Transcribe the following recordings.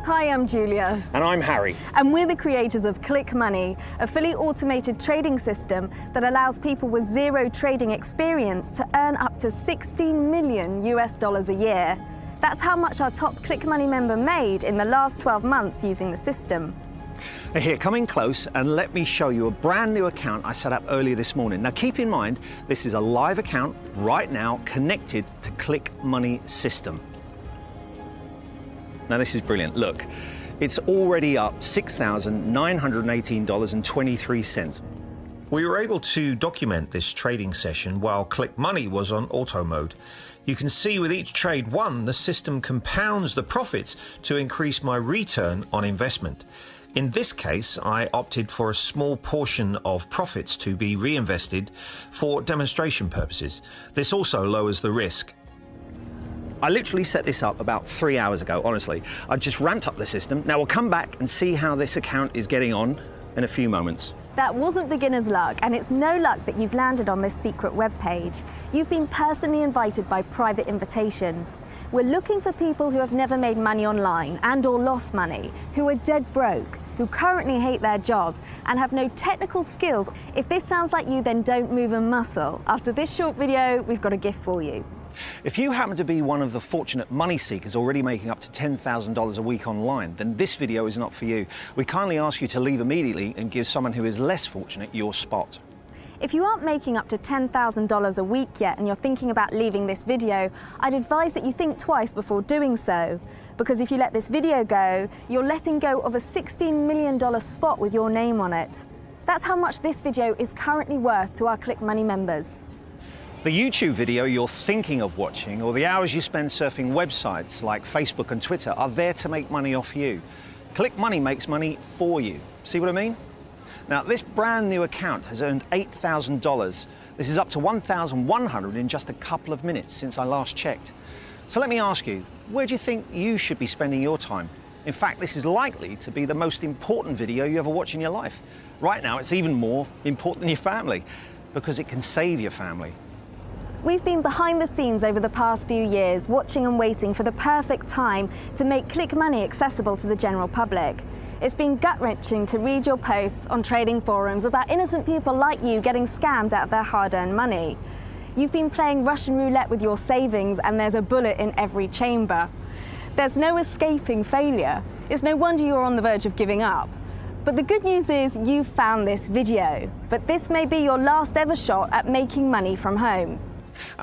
Hi, I'm Julia. And I'm Harry. And we're the creators of Click Money, a fully automated trading system that allows people with zero trading experience to earn up to $16 million a year. That's how much our top Click Money member made in the last 12 months using the system. Here, come in close and let me show you a brand new account I set up earlier this morning. Now keep in mind, this is a live account right now connected to Click Money system. Now this is brilliant. Look, it's already up $6,918.23. We were able to document this trading session while Click Money was on auto mode. You can see with each trade won, the system compounds the profits to increase my return on investment. In this case, I opted for a small portion of profits to be reinvested for demonstration purposes. This also lowers the risk. I literally set this up about 3 hours ago, honestly. I just ramped up the system. Now we'll come back and see how this account is getting on in a few moments. That wasn't beginner's luck, and it's no luck that you've landed on this secret webpage. You've been personally invited by private invitation. We're looking for people who have never made money online and or lost money, who are dead broke, who currently hate their jobs and have no technical skills. If this sounds like you, then don't move a muscle. After this short video, we've got a gift for you. If you happen to be one of the fortunate money seekers already making up to $10,000 a week online, then this video is not for you. We kindly ask you to leave immediately and give someone who is less fortunate your spot. If you aren't making up to $10,000 a week yet and you're thinking about leaving this video, I'd advise that you think twice before doing so. Because if you let this video go, you're letting go of a $16 million spot with your name on it. That's how much this video is currently worth to our Click Money members. The YouTube video you're thinking of watching, or the hours you spend surfing websites like Facebook and Twitter, are there to make money off you. Click Money makes money for you. See what I mean? Now, this brand new account has earned $8,000. This is up to $1,100 in just a couple of minutes since I last checked. So let me ask you, where do you think you should be spending your time? In fact, this is likely to be the most important video you ever watch in your life. Right now, it's even more important than your family, because it can save your family. We've been behind the scenes over the past few years, watching and waiting for the perfect time to make Click Money accessible to the general public. It's been gut-wrenching to read your posts on trading forums about innocent people like you getting scammed out of their hard-earned money. You've been playing Russian roulette with your savings and there's a bullet in every chamber. There's no escaping failure. It's no wonder you're on the verge of giving up. But the good news is you've found this video. But this may be your last ever shot at making money from home.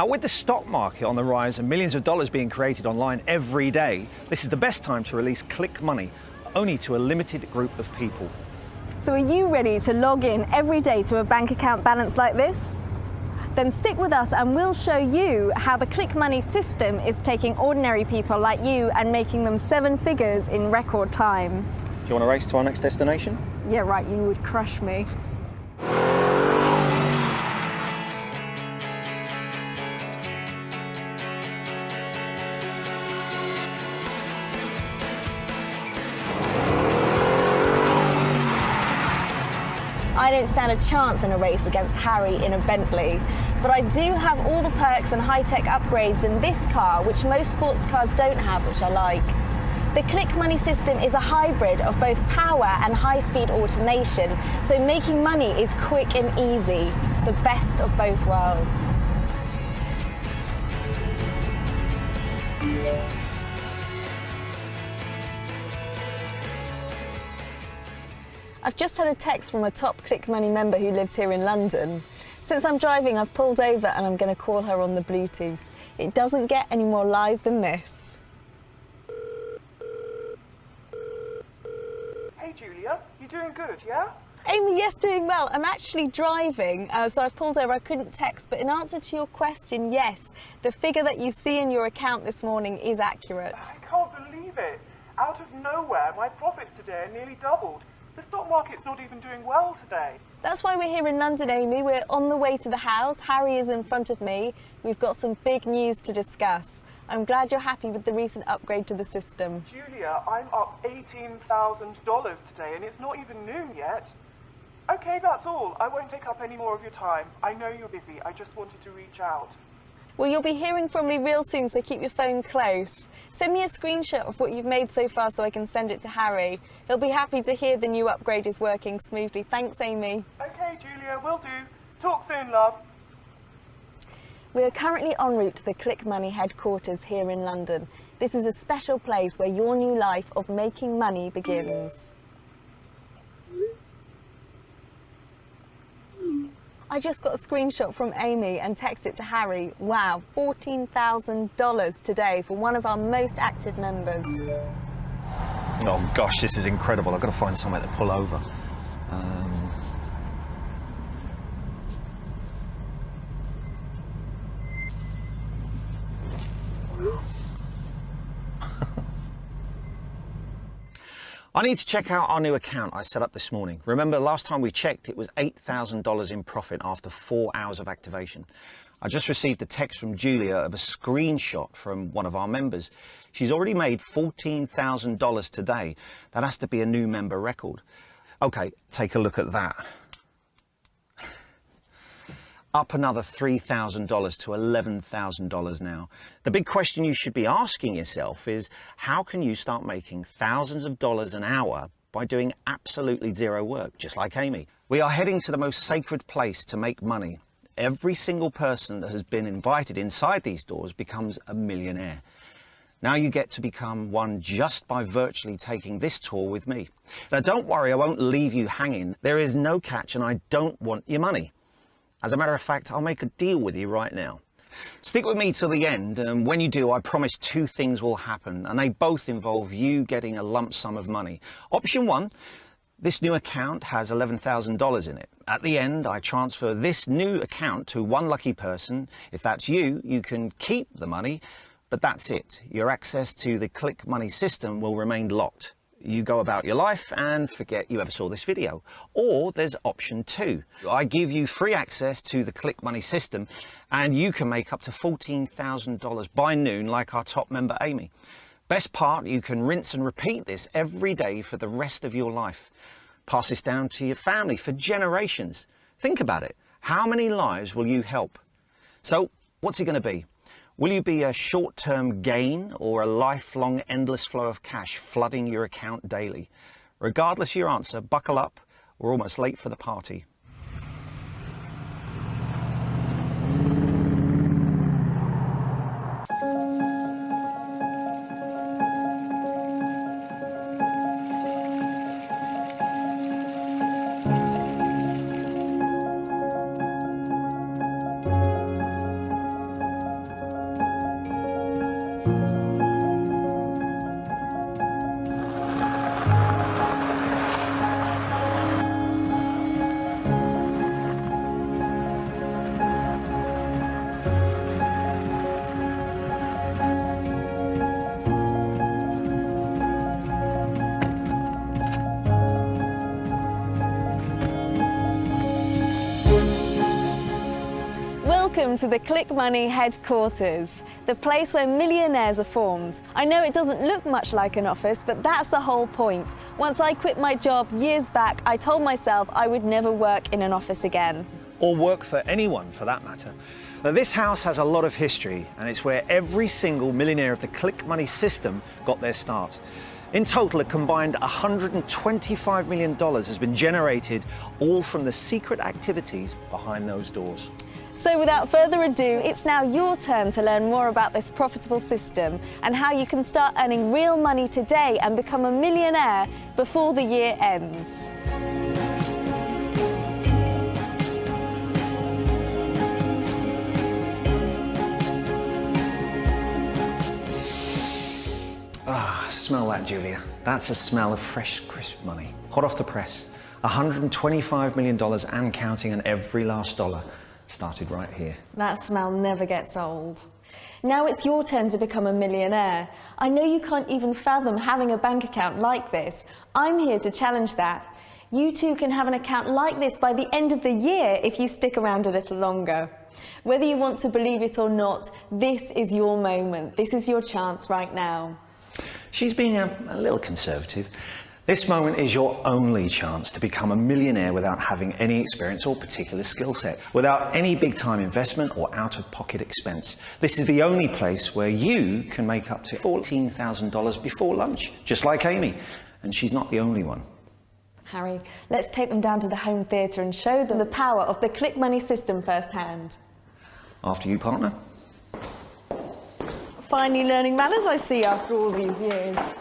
With the stock market on the rise and millions of dollars being created online every day, this is the best time to release Click Money, only to a limited group of people. So are you ready to log in every day to a bank account balance like this? Then stick with us and we'll show you how the Click Money system is taking ordinary people like you and making them 7 figures in record time. Do you want to race to our next destination? Yeah, right, you would crush me. I don't stand a chance in a race against Harry in a Bentley, but I do have all the perks and high-tech upgrades in this car, which most sports cars don't have, which I like. The Click Money system is a hybrid of both power and high-speed automation, so making money is quick and easy, the best of both worlds. I've just had a text from a top Click Money member who lives here in London. Since I'm driving, I've pulled over and I'm going to call her on the Bluetooth. It doesn't get any more live than this. Hey Julia, you doing good, yeah? Amy, yes, doing well. I'm actually driving, so I've pulled over. I couldn't text, but in answer to your question, yes, the figure that you see in your account this morning is accurate. I can't believe it. Out of nowhere, my profits today are nearly doubled. The stock market's not even doing well today. That's why we're here in London, Amy. We're on the way to the house. Harry is in front of me. We've got some big news to discuss. I'm glad you're happy with the recent upgrade to the system. Julia, I'm up $18,000 today and it's not even noon yet. Okay, that's all. I won't take up any more of your time. I know you're busy. I just wanted to reach out. Well, you'll be hearing from me real soon, so keep your phone close. Send me a screenshot of what you've made so far so I can send it to Harry. He'll be happy to hear the new upgrade is working smoothly. Thanks, Amy. Okay, Julia, will do. Talk soon, love. We are currently en route to the Click Money headquarters here in London. This is a special place where your new life of making money begins. I just got a screenshot from Amy and texted it to Harry. Wow, $14,000 today for one of our most active members. Oh gosh, this is incredible. I've got to find somewhere to pull over. I need to check out our new account I set up this morning. Remember, last time we checked, it was $8,000 in profit after 4 hours of activation. I just received a text from Julia of a screenshot from one of our members. She's already made $14,000 today. That has to be a new member record. Okay, take a look at that. Up another $3,000 to $11,000 now. The big question you should be asking yourself is, how can you start making thousands of dollars an hour by doing absolutely zero work, just like Amy? We are heading to the most sacred place to make money. Every single person that has been invited inside these doors becomes a millionaire. Now you get to become one just by virtually taking this tour with me. Now don't worry, I won't leave you hanging. There is no catch and I don't want your money. As a matter of fact, I'll make a deal with you right now. Stick with me till the end, and when you do, I promise 2 things will happen, and they both involve you getting a lump sum of money. Option 1, this new account has $11,000 in it. At the end, I transfer this new account to one lucky person. If that's you, you can keep the money, but that's it. Your access to the Click Money system will remain locked. You go about your life and forget you ever saw this video. Or there's option 2. I give you free access to the Click Money system and you can make up to $14,000 by noon like our top member Amy. Best part, you can rinse and repeat this every day for the rest of your life. Pass this down to your family for generations. Think about it. How many lives will you help? So what's it going to be? Will you be a short-term gain or a lifelong endless flow of cash flooding your account daily? Regardless of your answer, buckle up. We're almost late for the party. Welcome to the Click Money headquarters, the place where millionaires are formed. I know it doesn't look much like an office, but that's the whole point. Once I quit my job years back, I told myself I would never work in an office again. Or work for anyone, for that matter. Now, this house has a lot of history, and it's where every single millionaire of the Click Money system got their start. In total, a combined $125 million has been generated, all from the secret activities behind those doors. So without further ado, it's now your turn to learn more about this profitable system and how you can start earning real money today and become a millionaire before the year ends. Ah, smell that, Julia. That's a smell of fresh, crisp money. Hot off the press. $125 million and counting, and every last dollar started right here. That smell never gets old. Now it's your turn to become a millionaire. I know you can't even fathom having a bank account like this. I'm here to challenge that. You too can have an account like this by the end of the year if you stick around a little longer. Whether you want to believe it or not, this is your moment. This is your chance right now. She's being a little conservative. This moment is your only chance to become a millionaire without having any experience or particular skill set, without any big-time investment or out-of-pocket expense. This is the only place where you can make up to $14,000 before lunch, just like Amy. And she's not the only one. Harry, let's take them down to the home theatre and show them the power of the Click Money system firsthand. After you, partner. Finally learning manners, I see, after all these years.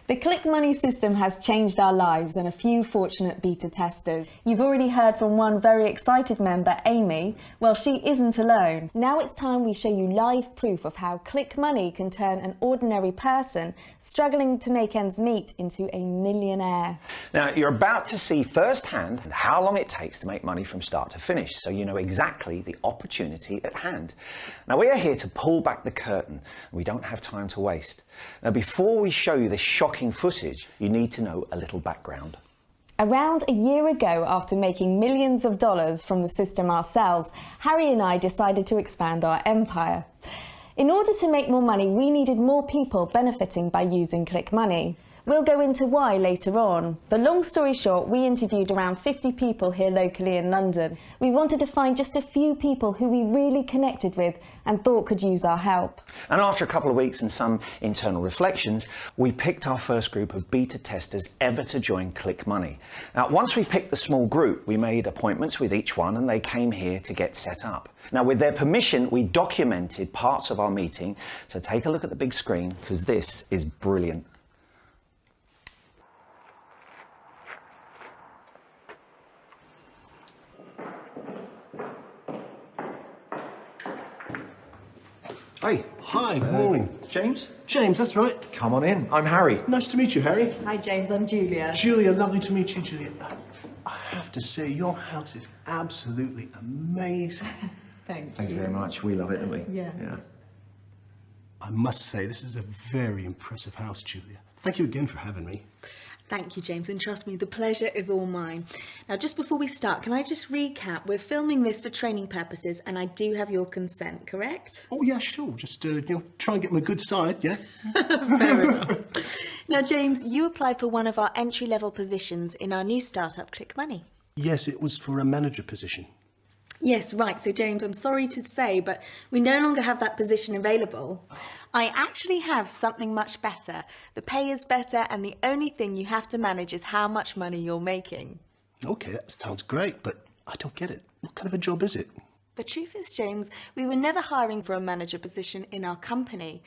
The Click Money system has changed our lives and a few fortunate beta testers. You've already heard from one very excited member, Amy. Well, she isn't alone. Now it's time we show you live proof of how Click Money can turn an ordinary person struggling to make ends meet into a millionaire. Now, you're about to see firsthand how long it takes to make money from start to finish, so you know exactly the opportunity at hand. Now, we are here to pull back the curtain. We don't have time to waste. Now, before we show you this shocking footage, you need to know a little background. Around a year ago, after making millions of dollars from the system ourselves, Harry and I decided to expand our empire. In order to make more money, we needed more people benefiting by using Click Money. We'll go into why later on. But long story short, we interviewed around 50 people here locally in London. We wanted to find just a few people who we really connected with and thought could use our help. And after a couple of weeks and some internal reflections, we picked our first group of beta testers ever to join Click Money. Now, once we picked the small group, we made appointments with each one and they came here to get set up. Now, with their permission, we documented parts of our meeting. So take a look at the big screen, because this is brilliant. Hey. Hi, good morning. James? James, that's right. Come on in. I'm Harry. Nice to meet you, Harry. Hi James, I'm Julia. Julia, lovely to meet you, Julia. I have to say, your house is absolutely amazing. Thank Thank you very much. We love it, don't we? Yeah. I must say, this is a very impressive house, Julia. Thank you again for having me. Thank you, James, and trust me, the pleasure is all mine. Now, just before we start, can I just recap? We're filming this for training purposes, and I do have your consent, correct? Oh, yeah, sure. Just, try and get my good side, yeah? Fair enough. Now, James, you applied for one of our entry-level positions in our new startup, Click Money. Yes, it was for a manager position. Yes, right. So, James, I'm sorry to say, but we no longer have that position available. I actually have something much better. The pay is better, and the only thing you have to manage is how much money you're making. Okay, that sounds great, but I don't get it. What kind of a job is it? The truth is, James, we were never hiring for a manager position in our company.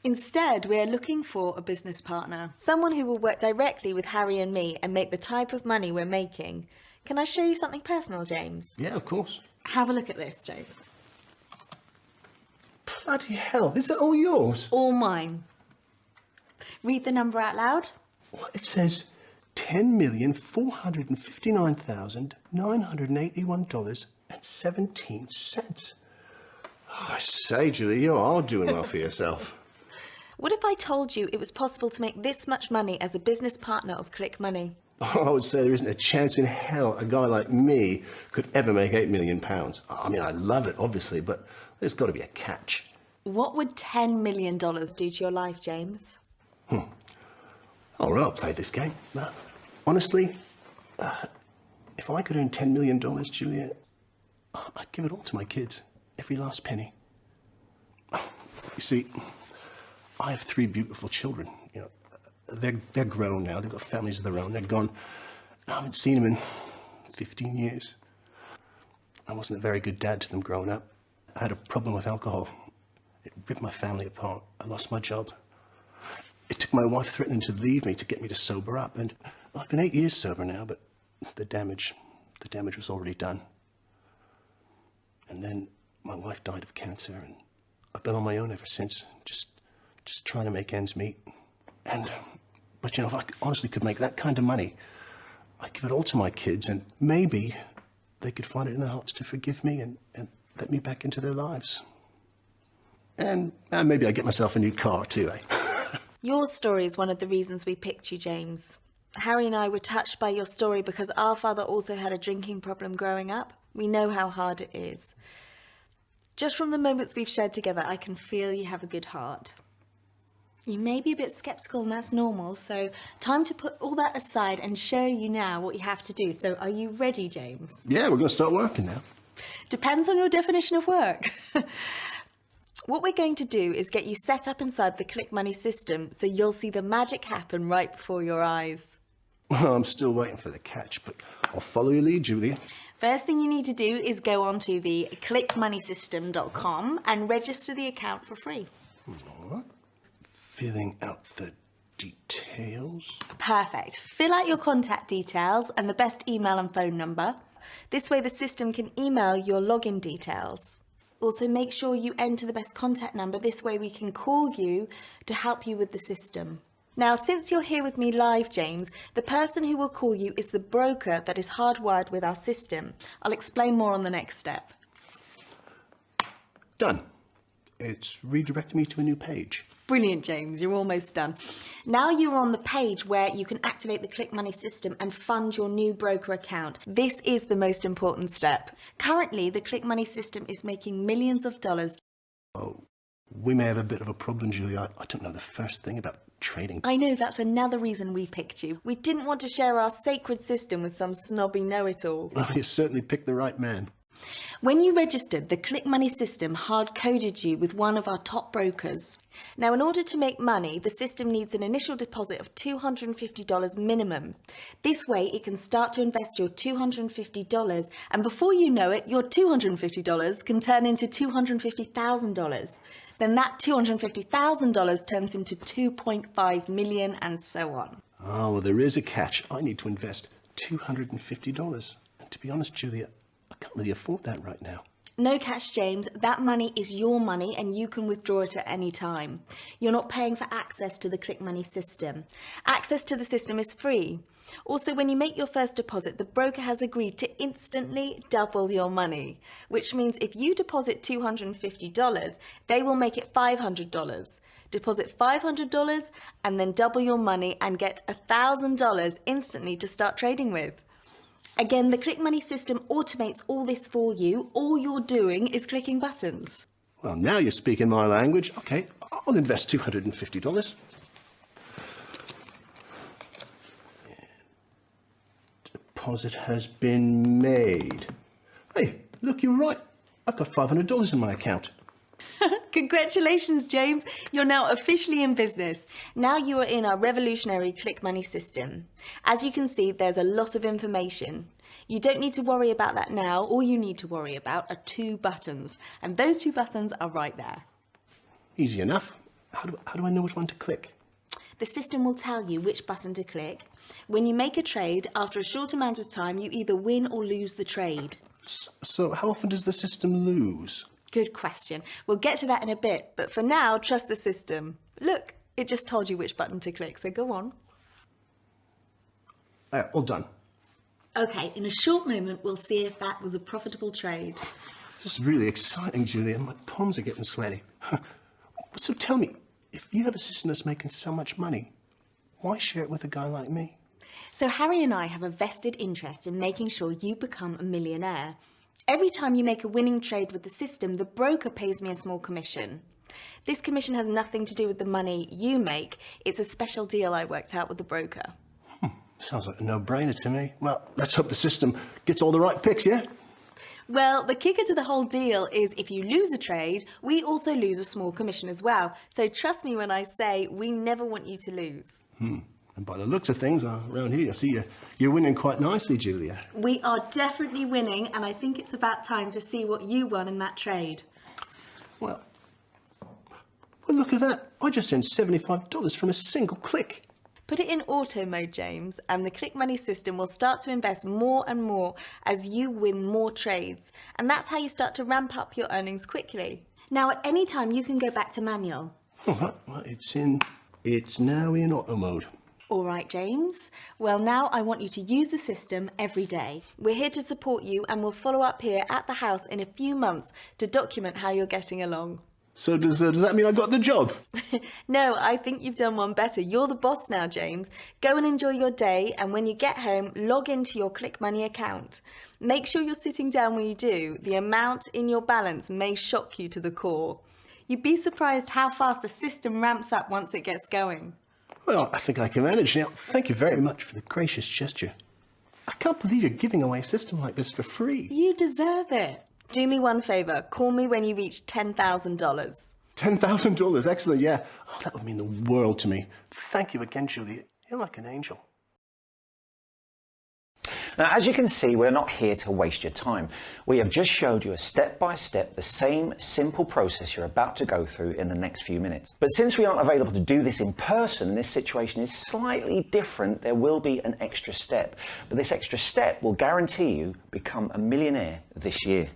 Instead, we are looking for a business partner, someone who will work directly with Harry and me and make the type of money we're making. Can I show you something personal, James? Yeah, of course. Have a look at this, James. Bloody hell, is that all yours? All mine. Read the number out loud. Well, it says $10,459,981.17. Oh, I say, Julie, you are doing well for yourself. What if I told you it was possible to make this much money as a business partner of Click Money? I would say there isn't a chance in hell a guy like me could ever make £8 million. I mean, I love it, obviously, but there's got to be a catch. What would $10 million do to your life, James? All right, I'll play this game. Honestly, if I could earn $10 million, Julia, I'd give it all to my kids, every last penny. You see, I have 3 beautiful children. You know, they're grown now. They've got families of their own. They're gone. I haven't seen them in 15 years. I wasn't a very good dad to them growing up. I had a problem with alcohol. It ripped my family apart. I lost my job. It took my wife threatening to leave me to get me to sober up. And I've been 8 years sober now, but the damage was already done. And then my wife died of cancer, and I've been on my own ever since, just trying to make ends meet. But you know, if I honestly could make that kind of money, I'd give it all to my kids, and maybe they could find it in their hearts to forgive me and let me back into their lives. And maybe I get myself a new car too, eh? Your story is one of the reasons we picked you, James. Harry and I were touched by your story because our father also had a drinking problem growing up. We know how hard it is. Just from the moments we've shared together, I can feel you have a good heart. You may be a bit sceptical, and that's normal, so time to put all that aside and show you now what you have to do. So are you ready, James? Yeah, we're going to start working now. Depends on your definition of work. What we're going to do is get you set up inside the Click Money system so you'll see the magic happen right before your eyes. Well, I'm still waiting for the catch, but I'll follow your lead, Julia. First thing you need to do is go onto the clickmoneysystem.com and register the account for free. All right. Filling out the details. Perfect. Fill out your contact details and the best email and phone number. This way the system can email your login details. Also make sure you enter the best contact number. This way we can call you to help you with the system. Now, since you're here with me live, James, the person who will call you is the broker that is hardwired with our system. I'll explain more on the next step. Done. It's redirecting me to a new page. Brilliant, James. You're almost done. Now you're on the page where you can activate the Click Money system and fund your new broker account. This is the most important step. Currently, the Click Money system is making millions of dollars. Oh, we may have a bit of a problem, Julia. I don't know the first thing about trading. I know, that's another reason we picked you. We didn't want to share our sacred system with some snobby know-it-all. Well, you certainly picked the right man. When you registered, the Click Money system hard-coded you with one of our top brokers. Now, in order to make money, the system needs an initial deposit of $250 minimum. This way, it can start to invest your $250, and before you know it, your $250 can turn into $250,000. Then that $250,000 turns into $2.5 million, and so on. Oh, well, there is a catch. I need to invest $250. And to be honest, Julia, I can't really afford that right now. No catch, James. That money is your money and you can withdraw it at any time. You're not paying for access to the Click Money system. Access to the system is free. Also, when you make your first deposit, the broker has agreed to instantly double your money, which means if you deposit $250, they will make it $500. Deposit $500 and then double your money and get $1,000 instantly to start trading with. Again, the Click Money system automates all this for you. All you're doing is clicking buttons. Well, now you're speaking my language. Okay, I'll invest $250. Deposit has been made. Hey, look, you're right. I've got $500 in my account. Congratulations, James. You're now officially in business. Now you are in our revolutionary Click Money system. As you can see, there's a lot of information. You don't need to worry about that now. All you need to worry about are 2 buttons. And those 2 buttons are right there. Easy enough. How do I know which one to click? The system will tell you which button to click. When you make a trade, after a short amount of time, you either win or lose the trade. So how often does the system lose? Good question. We'll get to that in a bit, but for now, trust the system. Look, it just told you which button to click, so go on. All done. Okay, in a short moment, we'll see if that was a profitable trade. This is really exciting, Julia. My palms are getting sweaty. So tell me, if you have a system that's making so much money, why share it with a guy like me? So Harry and I have a vested interest in making sure you become a millionaire. Every time you make a winning trade with the system, the broker pays me a small commission. This commission has nothing to do with the money you make. It's a special deal I worked out with the broker. Sounds like a no-brainer to me. Well, let's hope the system gets all the right picks, yeah? Well, the kicker to the whole deal is if you lose a trade, we also lose a small commission as well. So trust me when I say we never want you to lose. And by the looks of things around here, I see you're winning quite nicely, Julia. We are definitely winning, and I think it's about time to see what you won in that trade. Well, look at that. I just earned $75 from a single click. Put it in auto mode, James, and the Click Money system will start to invest more and more as you win more trades. And that's how you start to ramp up your earnings quickly. Now, at any time, you can go back to manual. All right, well, it's now in auto mode. All right, James. Well, now I want you to use the system every day. We're here to support you and we'll follow up here at the house in a few months to document how you're getting along. So does that mean I got the job? No, I think you've done one better. You're the boss now, James. Go and enjoy your day, and when you get home, log into your Click Money account. Make sure you're sitting down when you do. The amount in your balance may shock you to the core. You'd be surprised how fast the system ramps up once it gets going. Well, I think I can manage now. Thank you very much for the gracious gesture. I can't believe you're giving away a system like this for free. You deserve it. Do me one favour. Call me when you reach $10,000. $10,000, excellent, yeah. Oh, that would mean the world to me. Thank you again, Julie. You're like an angel. Now, as you can see, we're not here to waste your time. We have just showed you a step-by-step, the same simple process you're about to go through in the next few minutes. But since we aren't available to do this in person, and this situation is slightly different, there will be an extra step. But this extra step will guarantee you become a millionaire this year.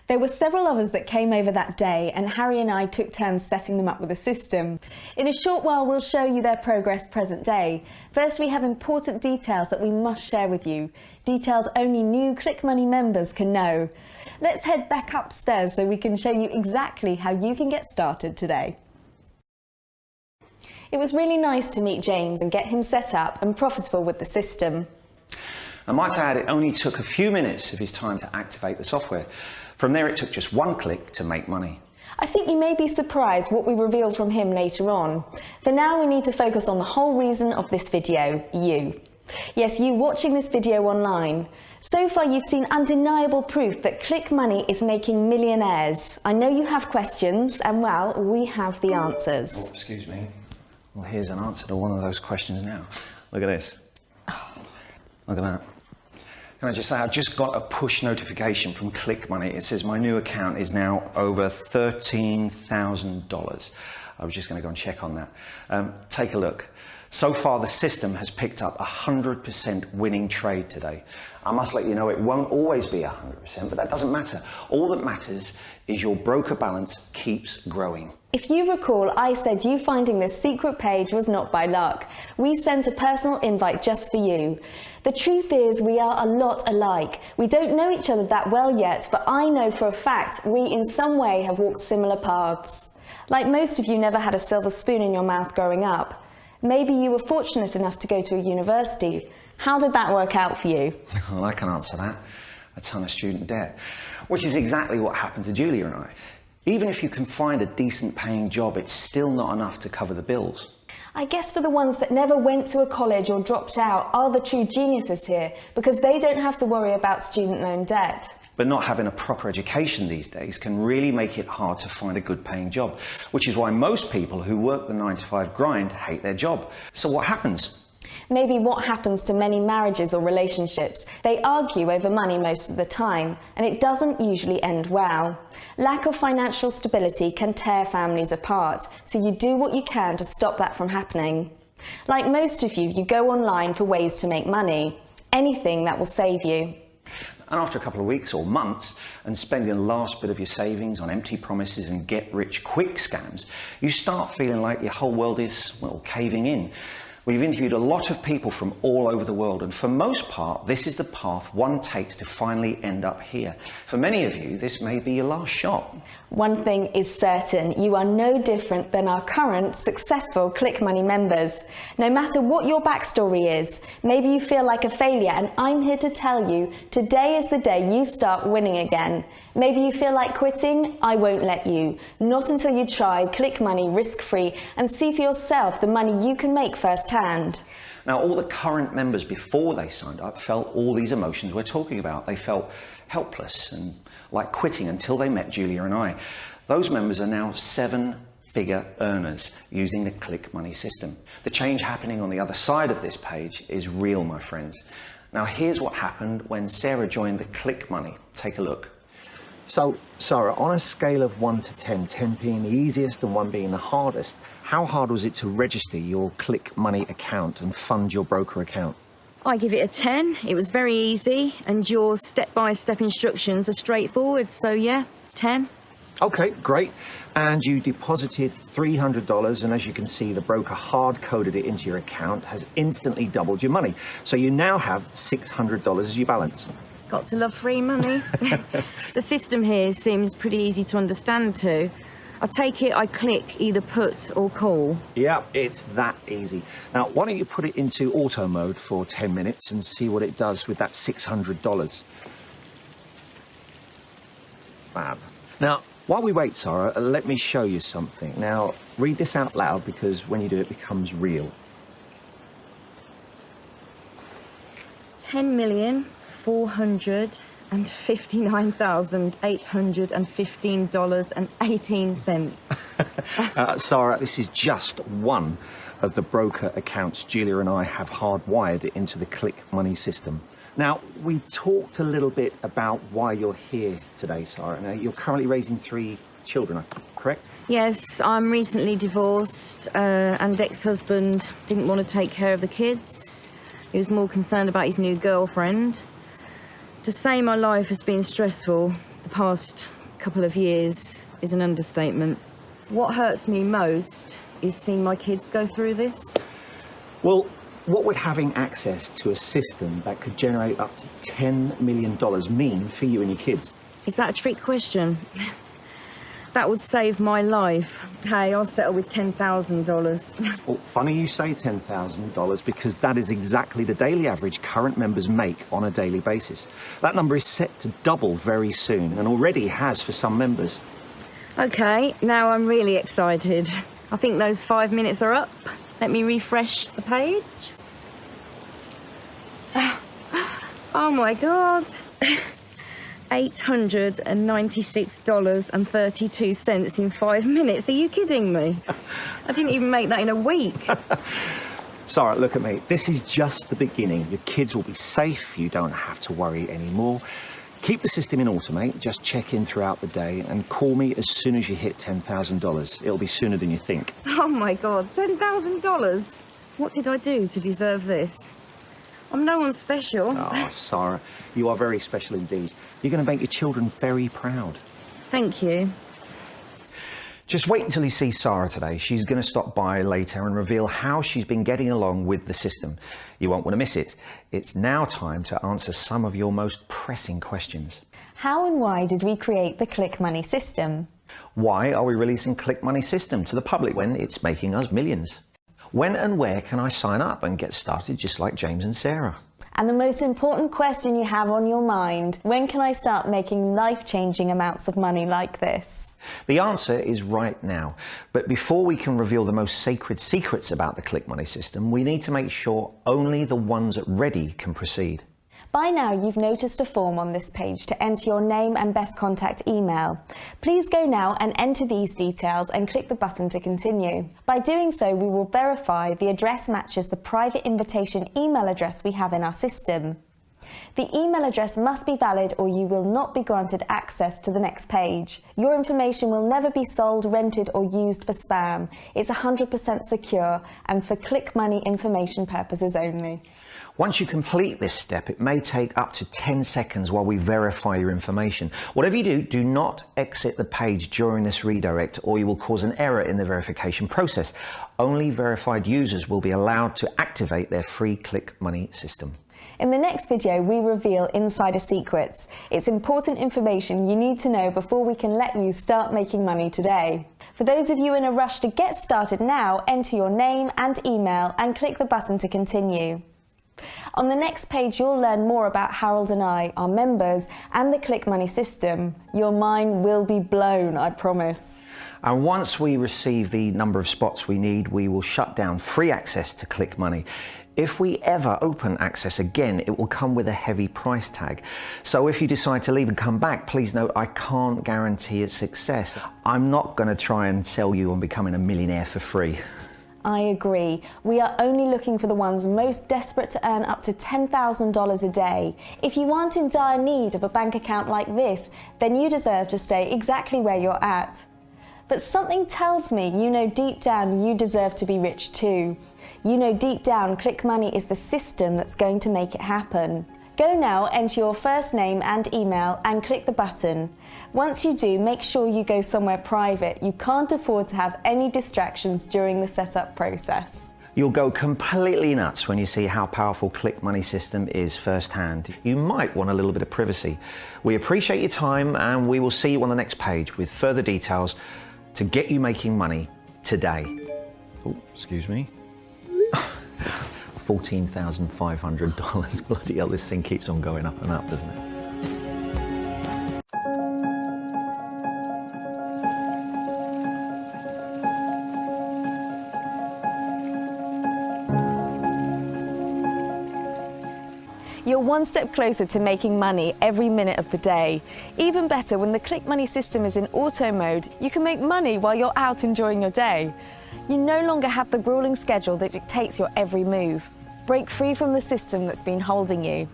There were several others that came over that day, and Harry and I took turns setting them up with a system. In a short while, we'll show you their progress present day. First, we have important details that we must share with you. Details only new Click Money members can know. Let's head back upstairs so we can show you exactly how you can get started today. It was really nice to meet James and get him set up and profitable with the system. I might add, it only took a few minutes of his time to activate the software. From there, it took just one click to make money. I think you may be surprised what we revealed from him later on. For now, we need to focus on the whole reason of this video, you. Yes, you watching this video online. So far, you've seen undeniable proof that Click Money is making millionaires. I know you have questions, and well, we have the answers. Oh, excuse me. Well, here's an answer to one of those questions now. Look at this. Look at that. Can I just say, I just got a push notification from Click Money. It says my new account is now over $13,000. I was just going to go and check on that. Take a look. So far, the system has picked up 100% winning trade today. I must let you know it won't always be 100%, but that doesn't matter. All that matters is your broker balance keeps growing. If you recall, I said you finding this secret page was not by luck. We sent a personal invite just for you. The truth is, we are a lot alike. We don't know each other that well yet, but I know for a fact we in some way have walked similar paths. Like most of you never had a silver spoon in your mouth growing up. Maybe you were fortunate enough to go to a university. How did that work out for you? Well, I can answer that. A ton of student debt, which is exactly what happened to Julia and I. Even if you can find a decent paying job, it's still not enough to cover the bills. I guess for the ones that never went to a college or dropped out are the true geniuses here, because they don't have to worry about student loan debt. But not having a proper education these days can really make it hard to find a good paying job, which is why most people who work the 9-to-5 grind hate their job. So what happens? Maybe what happens to many marriages or relationships. They argue over money most of the time, and it doesn't usually end well. Lack of financial stability can tear families apart, so you do what you can to stop that from happening. Like most of you, you go online for ways to make money. Anything that will save you. And after a couple of weeks or months and spending the last bit of your savings on empty promises and get-rich-quick scams, you start feeling like your whole world is, well, caving in. We've interviewed a lot of people from all over the world, and for most part, this is the path one takes to finally end up here. For many of you, this may be your last shot. One thing is certain, you are no different than our current successful Click Money members. No matter what your backstory is, maybe you feel like a failure, and I'm here to tell you, today is the day you start winning again. Maybe you feel like quitting, I won't let you. Not until you try Click Money risk-free and see for yourself the money you can make firsthand. Now, all the current members before they signed up felt all these emotions we're talking about. They felt helpless and like quitting until they met Julia and I. Those members are now 7-figure earners using the Click Money system. The change happening on the other side of this page is real, my friends. Now, here's what happened when Sarah joined the Click Money. Take a look. So, Sarah, on a scale of 1 to 10, 10 being the easiest and 1 being the hardest, how hard was it to register your Click Money account and fund your broker account? I give it a 10. It was very easy, and your step-by-step instructions are straightforward, so yeah, 10. Okay, great. And you deposited $300, and as you can see, the broker hard-coded it into your account, has instantly doubled your money. So you now have $600 as your balance. Got to love free money. The system here seems pretty easy to understand too. I take it I click either put or call. Yeah, it's that easy. Now, why don't you put it into auto mode for 10 minutes and see what it does with that $600. Fab. Now, While we wait, Sarah, let me show you something. Now, read this out loud because when you do, it becomes real. $10,459,815.18. Sarah, this is just one of the broker accounts Julia and I have hardwired into the Click Money system. Now, we talked a little bit about why you're here today, Sarah. Now, you're currently raising 3 children, correct? Yes, I'm recently divorced and ex-husband didn't want to take care of the kids. He was more concerned about his new girlfriend. To say my life has been stressful the past couple of years is an understatement. What hurts me most is seeing my kids go through this. Well, what would having access to a system that could generate up to $10 million mean for you and your kids? Is that a trick question? That would save my life. Hey, I'll settle with $10,000. Well, funny you say $10,000 because that is exactly the daily average current members make on a daily basis. That number is set to double very soon and already has for some members. Okay, now I'm really excited. I think those 5 minutes are up. Let me refresh the page. Oh my God. $896.32 in 5 minutes. Are you kidding me? I didn't even make that in a week. Sarah, look at me. This is just the beginning. Your kids will be safe. You don't have to worry anymore. Keep the system in automate. Just check in throughout the day and call me as soon as you hit $10,000. It'll be sooner than you think. Oh my God, $10,000? What did I do to deserve this? I'm no one special. Oh, Sarah, you are very special indeed. You're going to make your children very proud. Thank you. Just wait until you see Sarah today. She's going to stop by later and reveal how she's been getting along with the system. You won't want to miss it. It's now time to answer some of your most pressing questions. How and why did we create the Click Money system? Why are we releasing Click Money system to the public when it's making us millions? When and where can I sign up and get started just like James and Sarah? And the most important question you have on your mind, when can I start making life-changing amounts of money like this? The answer is right now. But before we can reveal the most sacred secrets about the Click Money system, we need to make sure only the ones ready can proceed. By now you've noticed a form on this page to enter your name and best contact email. Please go now and enter these details and click the button to continue. By doing so, we will verify the address matches the private invitation email address we have in our system. The email address must be valid or you will not be granted access to the next page. Your information will never be sold, rented or used for spam. It's 100% secure and for Click Money information purposes only. Once you complete this step, it may take up to 10 seconds while we verify your information. Whatever you do, do not exit the page during this redirect or you will cause an error in the verification process. Only verified users will be allowed to activate their free Click Money system. In the next video, we reveal insider secrets. It's important information you need to know before we can let you start making money today. For those of you in a rush to get started now, enter your name and email and click the button to continue. On the next page, you'll learn more about Harold and I, our members, and the Click Money system. Your mind will be blown, I promise. And once we receive the number of spots we need, we will shut down free access to Click Money. If we ever open access again, it will come with a heavy price tag. So if you decide to leave and come back, please note I can't guarantee its success. I'm not going to try and sell you on becoming a millionaire for free. I agree. We are only looking for the ones most desperate to earn up to $10,000 a day. If you aren't in dire need of a bank account like this, then you deserve to stay exactly where you're at. But something tells me you know deep down you deserve to be rich too. You know deep down Click Money is the system that's going to make it happen. Go now, enter your first name and email and click the button. Once you do, make sure you go somewhere private. You can't afford to have any distractions during the setup process. You'll go completely nuts when you see how powerful Click Money system is firsthand. You might want a little bit of privacy. We appreciate your time and we will see you on the next page with further details to get you making money today. Oh, excuse me. $14,500. Bloody hell, this thing keeps on going up and up, doesn't it? You're one step closer to making money every minute of the day. Even better, when the Click Money system is in auto mode, you can make money while you're out enjoying your day. You no longer have the grueling schedule that dictates your every move. Break free from the system that's been holding you.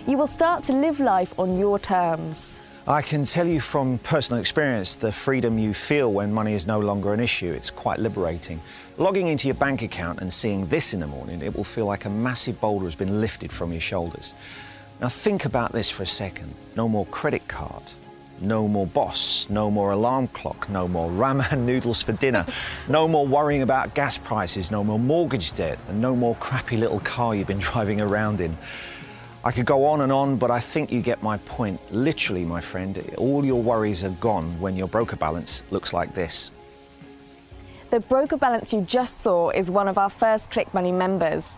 You will start to live life on your terms. I can tell you from personal experience the freedom you feel when money is no longer an issue. It's quite liberating. Logging into your bank account and seeing this in the morning, it will feel like a massive boulder has been lifted from your shoulders. Now think about this for a second. No more credit card, no more boss, no more alarm clock, no more ramen noodles for dinner, no more worrying about gas prices, no more mortgage debt, and no more crappy little car you've been driving around in. I could go on, but I think you get my point. Literally, my friend, all your worries are gone when your broker balance looks like this. The broker balance you just saw is one of our first Click Money members.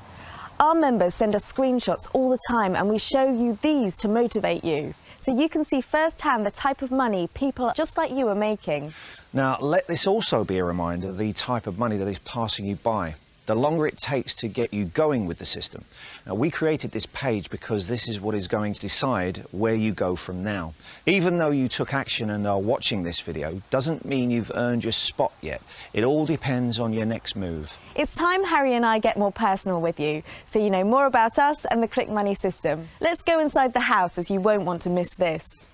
Our members send us screenshots all the time, and we show you these to motivate you, so you can see firsthand the type of money people just like you are making. Now, let this also be a reminder of the type of money that is passing you by. The longer it takes to get you going with the system. Now, we created this page because this is what is going to decide where you go from now. Even though you took action and are watching this video, doesn't mean you've earned your spot yet. It all depends on your next move. It's time Harry and I get more personal with you, so you know more about us and the Click Money system. Let's go inside the house, as you won't want to miss this.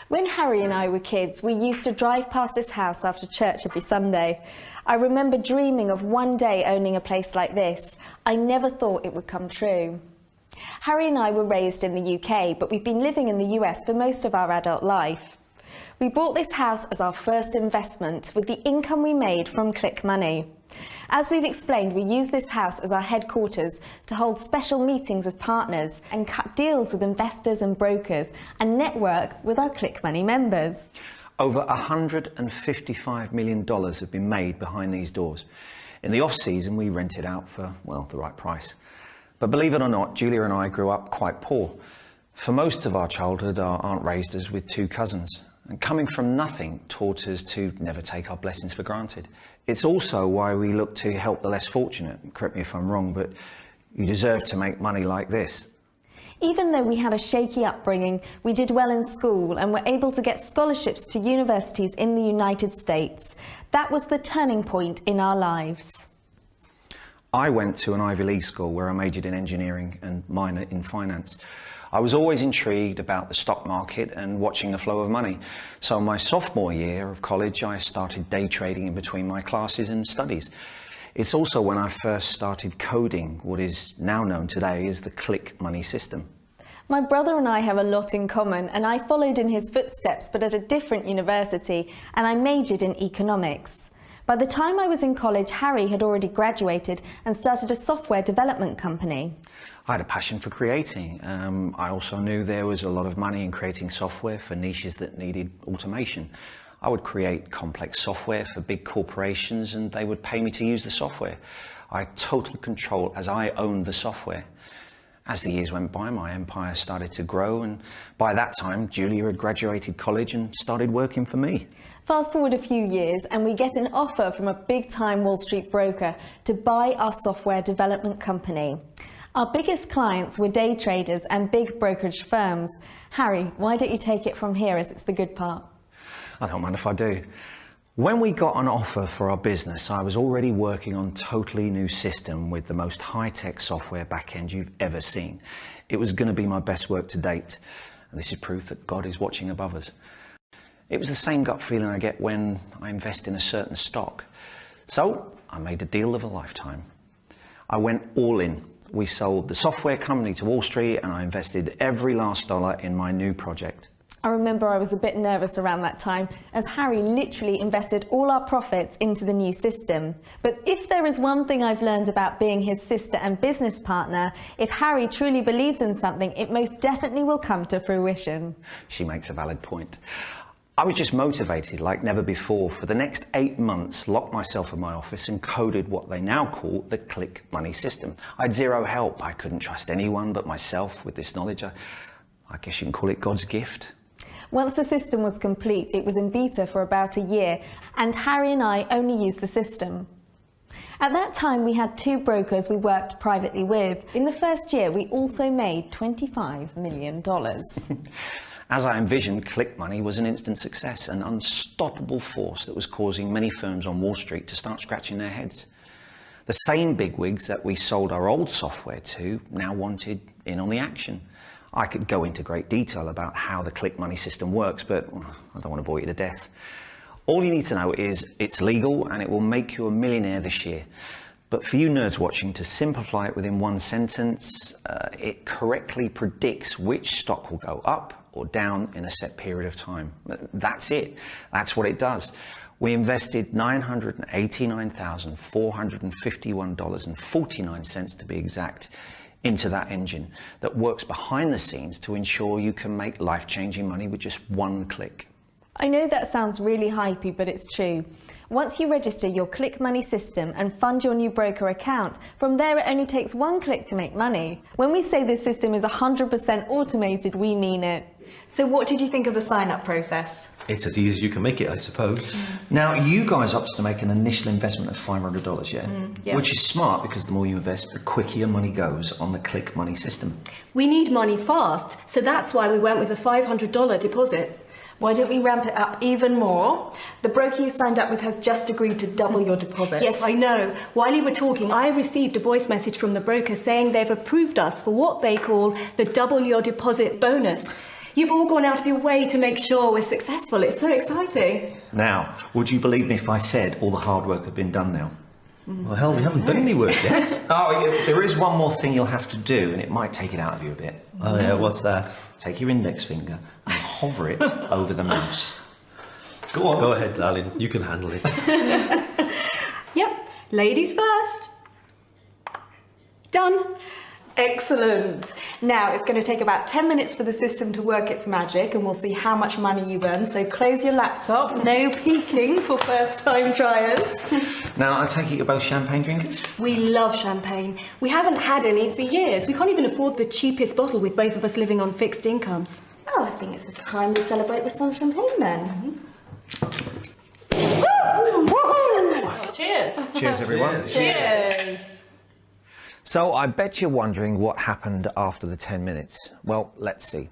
When Harry and I were kids, we used to drive past this house after church every Sunday. I remember dreaming of one day owning a place like this. I never thought it would come true. Harry and I were raised in the UK, but we've been living in the US for most of our adult life. We bought this house as our first investment with the income we made from Click Money. As we've explained, we use this house as our headquarters to hold special meetings with partners and cut deals with investors and brokers and network with our Click Money members. Over $155 million have been made behind these doors. In the off-season, we rent it out for, well, the right price. But believe it or not, Julia and I grew up quite poor. For most of our childhood, our aunt raised us with two cousins. And coming from nothing taught us to never take our blessings for granted. It's also why we look to help the less fortunate. Correct me if I'm wrong, but you deserve to make money like this. Even though we had a shaky upbringing, we did well in school and were able to get scholarships to universities in the United States. That was the turning point in our lives. I went to an Ivy League school where I majored in engineering and minored in finance. I was always intrigued about the stock market and watching the flow of money. So my sophomore year of college, I started day trading in between my classes and studies. It's also when I first started coding what is now known today as the Click Money system. My brother and I have a lot in common, and I followed in his footsteps, but at a different university, and I majored in economics. By the time I was in college, Harry had already graduated and started a software development company. I had a passion for creating. I also knew there was a lot of money in creating software for niches that needed automation. I would create complex software for big corporations and they would pay me to use the software. I had total control as I owned the software. As the years went by, my empire started to grow, and by that time, Julia had graduated college and started working for me. Fast forward a few years and we get an offer from a big-time Wall Street broker to buy our software development company. Our biggest clients were day traders and big brokerage firms. Harry, why don't you take it from here, as it's the good part? I don't mind if I do. When we got an offer for our business, I was already working on a totally new system with the most high-tech software backend you've ever seen. It was going to be my best work to date, and this is proof that God is watching above us. It was the same gut feeling I get when I invest in a certain stock. So I made a deal of a lifetime. I went all in. We sold the software company to Wall Street and I invested every last dollar in my new project. I remember I was a bit nervous around that time, as Harry literally invested all our profits into the new system. But if there is one thing I've learned about being his sister and business partner, if Harry truly believes in something, it most definitely will come to fruition. She makes a valid point. I was just motivated like never before. For the next 8 months, locked myself in my office and coded what they now call the Click Money system. I had zero help. I couldn't trust anyone but myself with this knowledge. I guess you can call it God's gift. Once the system was complete, it was in beta for about a year, and Harry and I only used the system. At that time, we had 2 brokers we worked privately with. In the first year, we also made $25 million. As I envisioned, Click Money was an instant success, an unstoppable force that was causing many firms on Wall Street to start scratching their heads. The same bigwigs that we sold our old software to now wanted in on the action. I could go into great detail about how the Click Money system works, but I don't want to bore you to death. All you need to know is it's legal and it will make you a millionaire this year. But for you nerds watching, to simplify it within one sentence, it correctly predicts which stock will go up or down in a set period of time. That's it. That's what it does. We invested $989,451.49 to be exact into that engine that works behind the scenes to ensure you can make life-changing money with just one click. I know that sounds really hypey, but it's true. Once you register your Click Money system and fund your new broker account, from there it only takes 1 click to make money. When we say this system is 100% automated, we mean it. So what did you think of the sign-up process? It's as easy as you can make it, I suppose. Now, you guys opted to make an initial investment of $500, yeah? Yeah. Which is smart because the more you invest, the quicker your money goes on the Click Money system. We need money fast, so that's why we went with a $500 deposit. Why don't we ramp it up even more? The broker you signed up with has just agreed to double your deposit. Yes, I know. While you were talking, I received a voice message from the broker saying they've approved us for what they call the double your deposit bonus. You've all gone out of your way to make sure we're successful. It's so exciting. Now, would you believe me if I said all the hard work had been done now? Well, hell, we haven't done any work yet. Oh, yeah, there is one more thing you'll have to do, and it might take it out of you a bit. Oh, yeah, what's that? Take your index finger and hover it over the mouse. Go on. Go ahead, darling. You can handle it. Yep, ladies first. Done. Excellent. Now it's going to take about 10 minutes for the system to work its magic and we'll see how much money you've earned. So close your laptop, no peeking for first time triers. Now, I take it you're both champagne drinkers? We love champagne. We haven't had any for years. We can't even afford the cheapest bottle with both of us living on fixed incomes. Oh, I think it's time to celebrate with some champagne then. Cheers. Cheers, everyone. Cheers. So I bet you're wondering what happened after the 10 minutes. Well, let's see.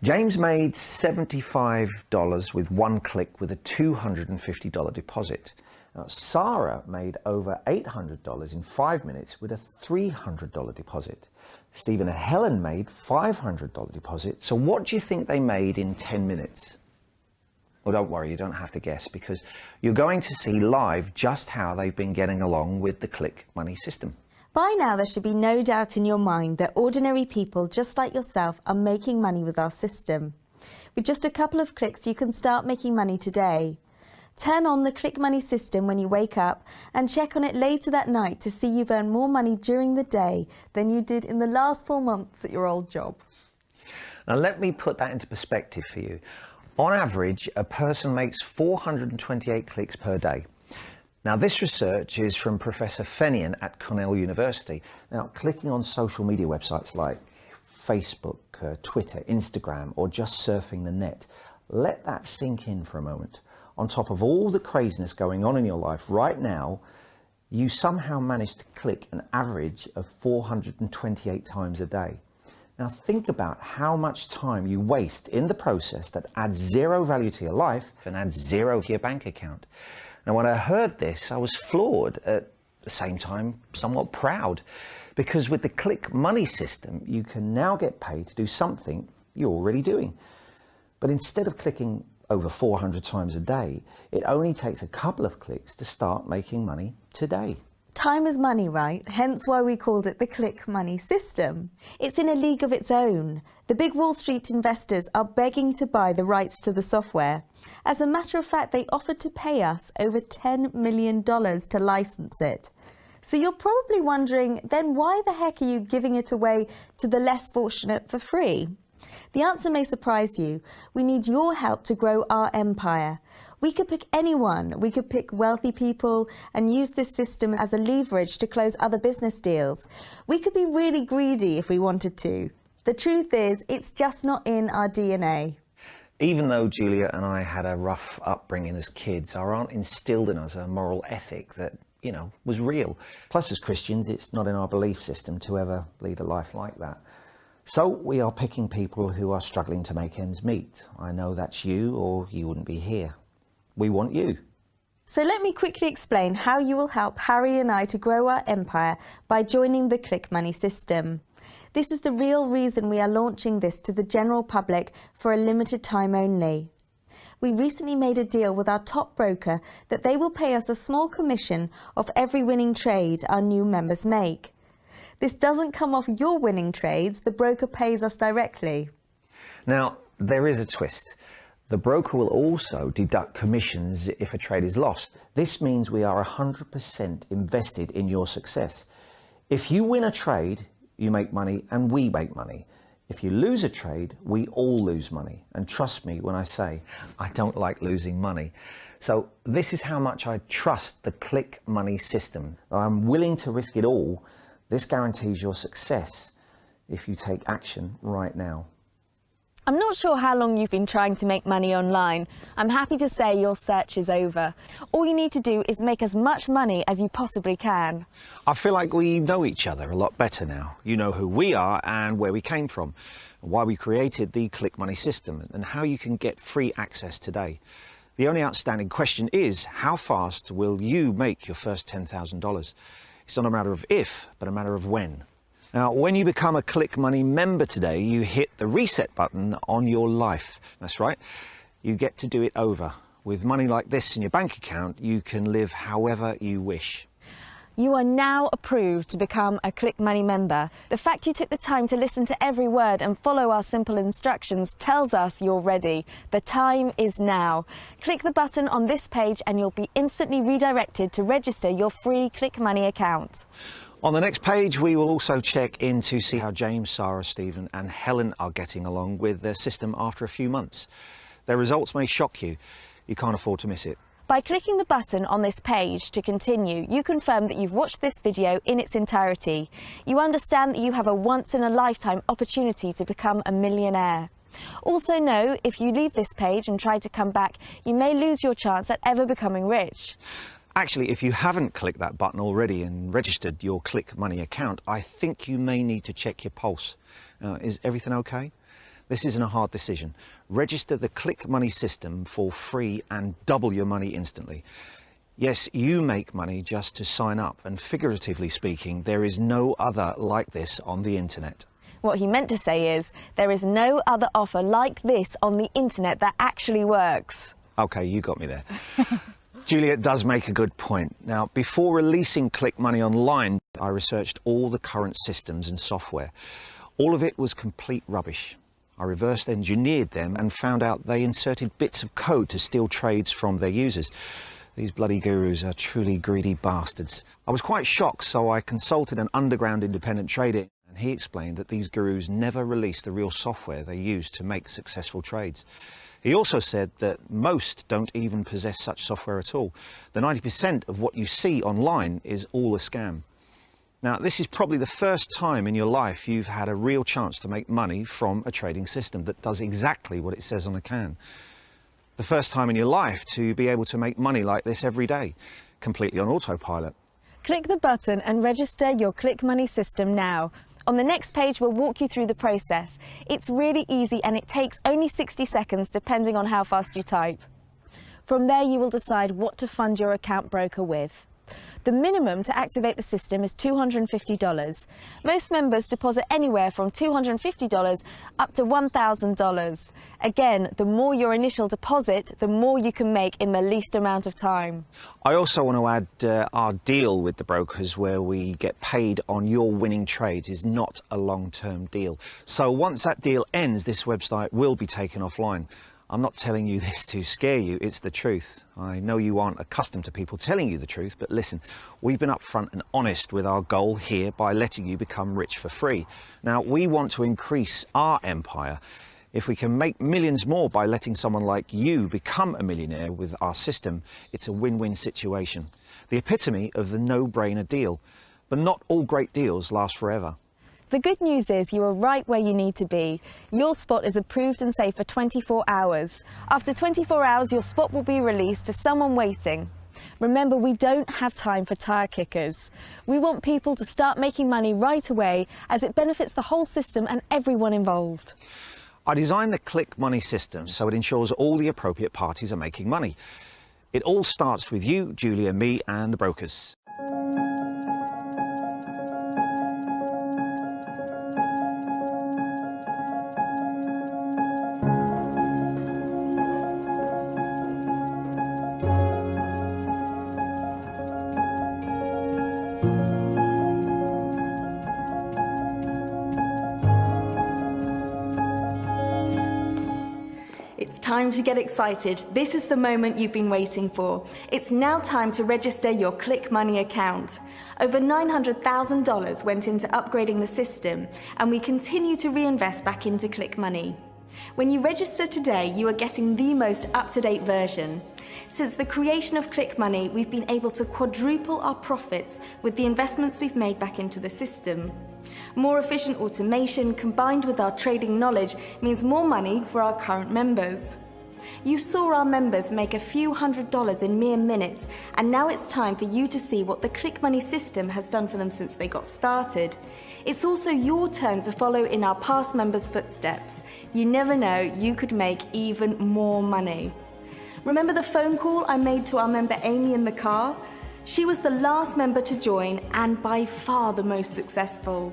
James made $75 with 1 click with a $250 deposit. Now, Sarah made over $800 in 5 minutes with a $300 deposit. Stephen and Helen made $500 deposit. So what do you think they made in 10 minutes? Well, don't worry, you don't have to guess because you're going to see live just how they've been getting along with the Click Money system. By now, there should be no doubt in your mind that ordinary people just like yourself are making money with our system. With just a couple of clicks, you can start making money today. Turn on the Click Money system when you wake up and check on it later that night to see you've earned more money during the day than you did in the last 4 months at your old job. Now, let me put that into perspective for you. On average, a person makes 428 clicks per day. Now, this research is from Professor Fenian at Cornell University. Now, clicking on social media websites like Facebook, Twitter, Instagram, or just surfing the net, let that sink in for a moment. On top of all the craziness going on in your life right now, you somehow managed to click an average of 428 times a day. Now, think about how much time you waste in the process that adds zero value to your life and adds zero to your bank account. Now, when I heard this, I was floored, at the same time somewhat proud, because with the Click Money system, you can now get paid to do something you're already doing. But instead of clicking over 400 times a day, it only takes a couple of clicks to start making money today. Time is money, right? Hence why we called it the Click Money system. It's in a league of its own. The big Wall Street investors are begging to buy the rights to the software. As a matter of fact, they offered to pay us over $10 million to license it. So you're probably wondering, then why the heck are you giving it away to the less fortunate for free? The answer may surprise you. We need your help to grow our empire. We could pick anyone. We could pick wealthy people and use this system as a leverage to close other business deals. We could be really greedy if we wanted to. The truth is, it's just not in our DNA. Even though Julia and I had a rough upbringing as kids, our aunt instilled in us a moral ethic that you know, was real. Plus, as Christians, it's not in our belief system to ever lead a life like that. So we are picking people who are struggling to make ends meet. I know that's you, or you wouldn't be here. We want you. So let me quickly explain how you will help Harry and I to grow our empire by joining the Click Money system. This is the real reason we are launching this to the general public for a limited time only. We recently made a deal with our top broker that they will pay us a small commission of every winning trade our new members make. This doesn't come off your winning trades, the broker pays us directly. Now, there is a twist. The broker will also deduct commissions if a trade is lost. This means we are 100% invested in your success. If you win a trade, you make money and we make money. If you lose a trade, we all lose money. And trust me when I say, I don't like losing money. So this is how much I trust the Click Money system. I'm willing to risk it all. This guarantees your success if you take action right now. I'm not sure how long you've been trying to make money online. I'm happy to say your search is over. All you need to do is make as much money as you possibly can. I feel like we know each other a lot better now. You know who we are and where we came from, why we created the Click Money system, and how you can get free access today. The only outstanding question is, how fast will you make your first $10,000? It's not a matter of if, but a matter of when. Now, when you become a Click Money member today, you hit the reset button on your life. That's right. You get to do it over. With money like this in your bank account, you can live however you wish. You are now approved to become a Click Money member. The fact you took the time to listen to every word and follow our simple instructions tells us you're ready. The time is now. Click the button on this page and you'll be instantly redirected to register your free Click Money account. On the next page, we will also check in to see how James, Sarah, Stephen and Helen are getting along with their system after a few months. Their results may shock you. You can't afford to miss it. By clicking the button on this page to continue, you confirm that you've watched this video in its entirety. You understand that you have a once-in-a-lifetime opportunity to become a millionaire. Also know, if you leave this page and try to come back, you may lose your chance at ever becoming rich. Actually, if you haven't clicked that button already and registered your Click Money account, I think you may need to check your pulse. Is everything okay? This isn't a hard decision. Register the Click Money system for free and double your money instantly. Yes, you make money just to sign up, and figuratively speaking, there is no other like this on the internet. What he meant to say is, there is no other offer like this on the internet that actually works. Okay, you got me there. Juliet does make a good point. Now, before releasing Click Money online, I researched all the current systems and software. All of it was complete rubbish. I reverse engineered them and found out they inserted bits of code to steal trades from their users. These bloody gurus are truly greedy bastards. I was quite shocked, so I consulted an underground independent trader, and he explained that these gurus never release the real software they use to make successful trades. He also said that most don't even possess such software at all. The 90% of what you see online is all a scam. Now, this is probably the first time in your life you've had a real chance to make money from a trading system that does exactly what it says on a can. The first time in your life to be able to make money like this every day, completely on autopilot. Click the button and register your Click Money system now. On the next page, we'll walk you through the process. It's really easy and it takes only 60 seconds depending on how fast you type. From there, you will decide what to fund your account broker with. The minimum to activate the system is $250. Most members deposit anywhere from $250 up to $1,000. Again, the more your initial deposit, the more you can make in the least amount of time. I also want to add our deal with the brokers, where we get paid on your winning trades, is not a long-term deal. So once that deal ends, this website will be taken offline. I'm not telling you this to scare you, it's the truth. I know you aren't accustomed to people telling you the truth, but listen, we've been upfront and honest with our goal here by letting you become rich for free. Now, we want to increase our empire. If we can make millions more by letting someone like you become a millionaire with our system, it's a win-win situation. The epitome of the no-brainer deal. But not all great deals last forever. The good news is you are right where you need to be. Your spot is approved and safe for 24 hours. After 24 hours, your spot will be released to someone waiting. Remember, we don't have time for tire kickers. We want people to start making money right away, as it benefits the whole system and everyone involved. I designed the Click Money system so it ensures all the appropriate parties are making money. It all starts with you, Julia, me and the brokers. It's time to get excited. This is the moment you've been waiting for. It's now time to register your Click Money account. Over $900,000 went into upgrading the system, and we continue to reinvest back into Click Money. When you register today, you are getting the most up-to-date version. Since the creation of Click Money, we've been able to quadruple our profits with the investments we've made back into the system. More efficient automation combined with our trading knowledge means more money for our current members. You saw our members make a few $100s in mere minutes, and now it's time for you to see what the Click Money system has done for them since they got started. It's also your turn to follow in our past members' footsteps. You never know, you could make even more money. Remember the phone call I made to our member Amy in the car? She was the last member to join and by far the most successful.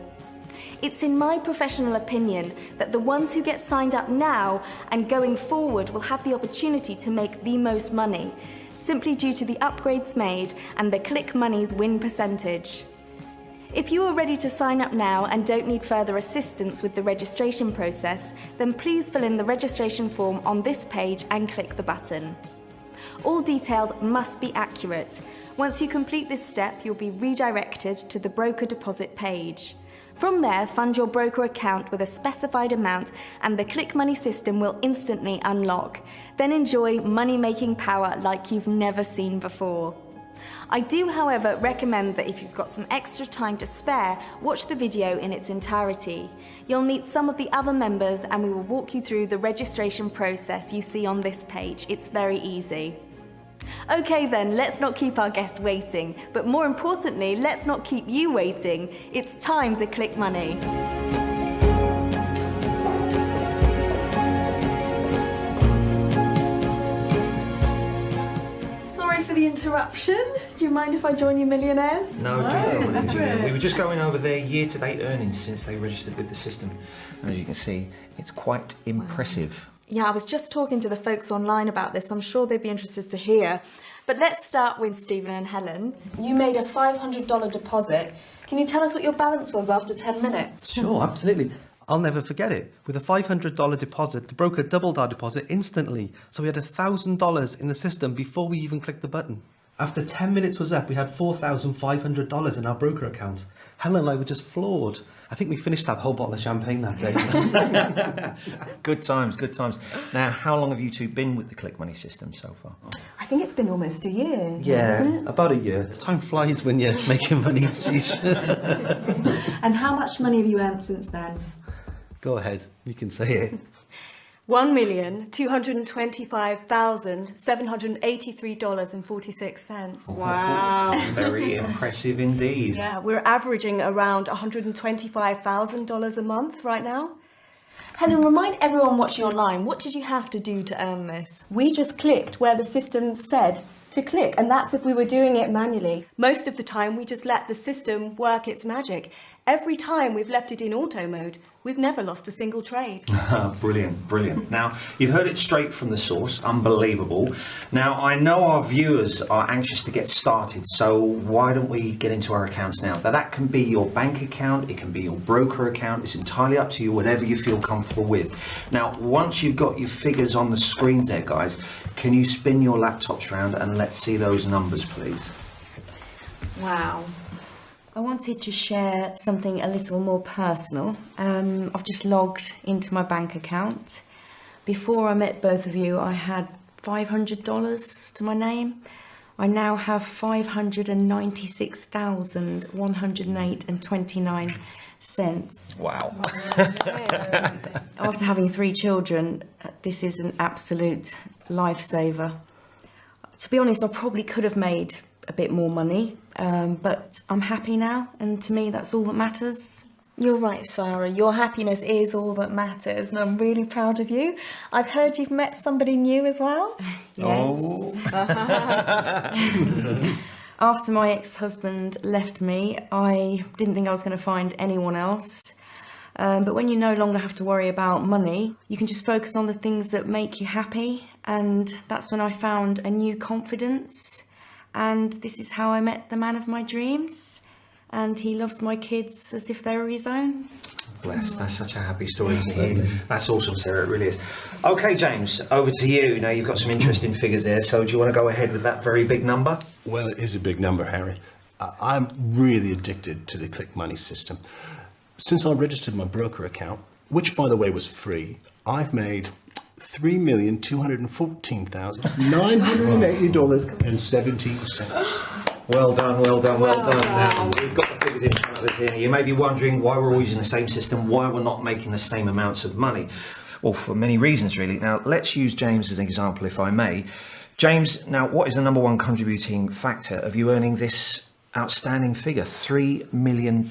It's in my professional opinion that the ones who get signed up now and going forward will have the opportunity to make the most money, simply due to the upgrades made and the Click Money's win percentage. If you are ready to sign up now and don't need further assistance with the registration process, then please fill in the registration form on this page and click the button. All details must be accurate. Once you complete this step, you'll be redirected to the broker deposit page. From there, fund your broker account with a specified amount and the Click Money system will instantly unlock. Then enjoy money-making power like you've never seen before. I do, however, recommend that if you've got some extra time to spare, watch the video in its entirety. You'll meet some of the other members and we will walk you through the registration process you see on this page. It's very easy. Okay then, let's not keep our guest waiting, but more importantly, let's not keep you waiting. It's time to Click Money. Sorry for the interruption. Do you mind if I join you millionaires? No, Julia. We were just going over their year-to-date earnings since they registered with the system. And as you can see, it's quite impressive. Yeah, I was just talking to the folks online about this. I'm sure they'd be interested to hear. But let's start with Stephen and Helen. You made a $500 deposit. Can you tell us what your balance was after 10 minutes? Sure, absolutely. I'll never forget it. With a $500 deposit, the broker doubled our deposit instantly. So we had $1,000 in the system before we even clicked the button. After 10 minutes was up, we had $4,500 in our broker account. Helen and I were just floored. I think we finished that whole bottle of champagne that day. Good times, good times. Now, how long have you two been with the Click Money system so far? I think it's been almost a year. Yeah, Isn't it? about a year. Time flies when you're making money. Sheesh. And how much money have you earned since then? Go ahead, you can say it. $1,225,783.46. Wow. Very impressive indeed. Yeah, we're averaging around $125,000 a month right now. Helen, remind everyone watching online, what did you have to do to earn this? We just clicked where the system said to click, and that's if we were doing it manually. Most of the time, we just let the system work its magic. Every time we've left it in auto mode, we've never lost a single trade. Brilliant, brilliant. Now, you've heard it straight from the source, unbelievable. Now, I know our viewers are anxious to get started, so why don't we get into our accounts now? Now, that can be your bank account, it can be your broker account, it's entirely up to you, whatever you feel comfortable with. Now, once you've got your figures on the screens there, guys, can you spin your laptops around and let's see those numbers, please? Wow. I wanted to share something a little more personal. I've just logged into my bank account. Before I met both of you, I had $500 to my name. I now have $596,108.29. Wow. After having 3 children, this is an absolute lifesaver. To be honest, I probably could have made a bit more money, but I'm happy now, and to me that's all that matters. You're right, Sarah. Your happiness is all that matters, and I'm really proud of you. I've heard you've met somebody new as well. Yes. After my ex-husband left me, I didn't think I was going to find anyone else. But when you no longer have to worry about money, you can just focus on the things that make you happy. And that's when I found a new confidence. And this is how I met the man of my dreams. And he loves my kids as if they were his own. Bless, that's such a happy story to hear. That's awesome, Sarah, it really is. Okay, James, over to you. Now, you've got some interesting figures there, so do you want to go ahead with that very big number? Well, it is a big number, Harry. I'm really addicted to the Click Money system. Since I registered my broker account, which, by the way, was free, I've made $3,214,980.17. Well done, well done, well done. Now, we've got the figures in front of us here. You may be wondering why we're all using the same system, why we're not making the same amounts of money. Well, for many reasons, really. Now, let's use James as an example, if I may. James, now, what is the number one contributing factor of you earning this outstanding figure, $3 million?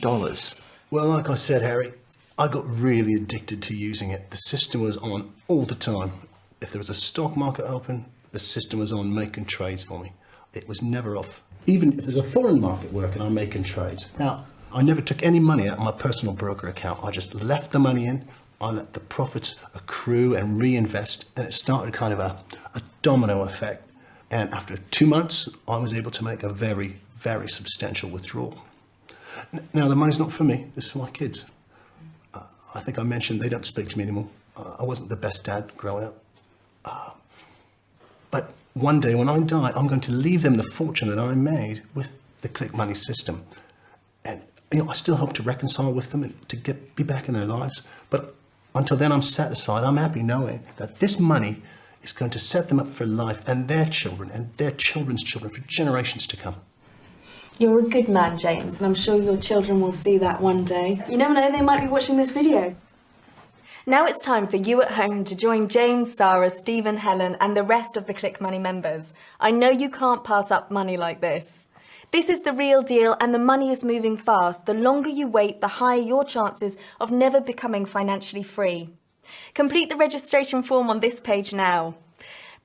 Well, like I said, Harry, I got really addicted to using it. The system was on all the time. If there was a stock market open, the system was on making trades for me. It was never off. Even if there's a foreign market working, I'm making trades. Now, I never took any money out of my personal broker account. I just left the money in. I let the profits accrue and reinvest, and it started kind of a domino effect. And after 2 months, I was able to make a very, very substantial withdrawal. Now, the money's not for me, it's for my kids. I think I mentioned they don't speak to me anymore. I wasn't the best dad growing up. But one day when I die, I'm going to leave them the fortune that I made with the Click Money system. And I still hope to reconcile with them and to be back in their lives. But until then, I'm satisfied. I'm happy knowing that this money is going to set them up for life and their children and their children's children for generations to come. You're a good man, James, and I'm sure your children will see that one day. You never know, they might be watching this video. Now it's time for you at home to join James, Sarah, Stephen, Helen and the rest of the Click Money members. I know you can't pass up money like this. This is the real deal and the money is moving fast. The longer you wait, the higher your chances of never becoming financially free. Complete the registration form on this page now.